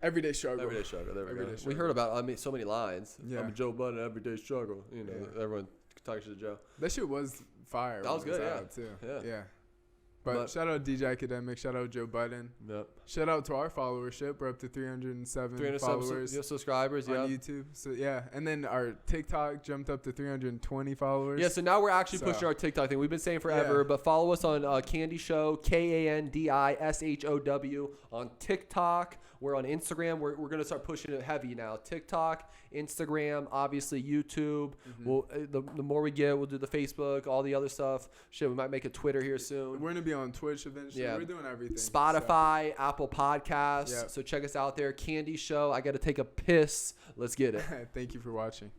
Everyday Struggle. Everyday Struggle. There we go. We heard about so many lines. Yeah. I'm a Joe Budden, Everyday Struggle. Everyone talking to Joe. That shit was fire. That was good. Too. Yeah. But shout out DJ Academic, shout out Joe Budden. Yep. Shout out to our followership. We're up to 307 followers. Subscribers, on YouTube. So and then our TikTok jumped up to 320 followers. Yeah, so now we're actually pushing our TikTok thing. We've been saying forever, but follow us on KandiShow, KandiShow on TikTok. We're on Instagram. We're going to start pushing it heavy now. TikTok, Instagram, obviously YouTube. We'll the more we get, we'll do the Facebook, all the other stuff. Shit, we might make a Twitter here soon. We're going to be on Twitch eventually. Yeah. We're doing everything. Spotify, Apple Podcasts. So check us out there. KandiShow. I got to take a piss. Let's get it. Thank you for watching.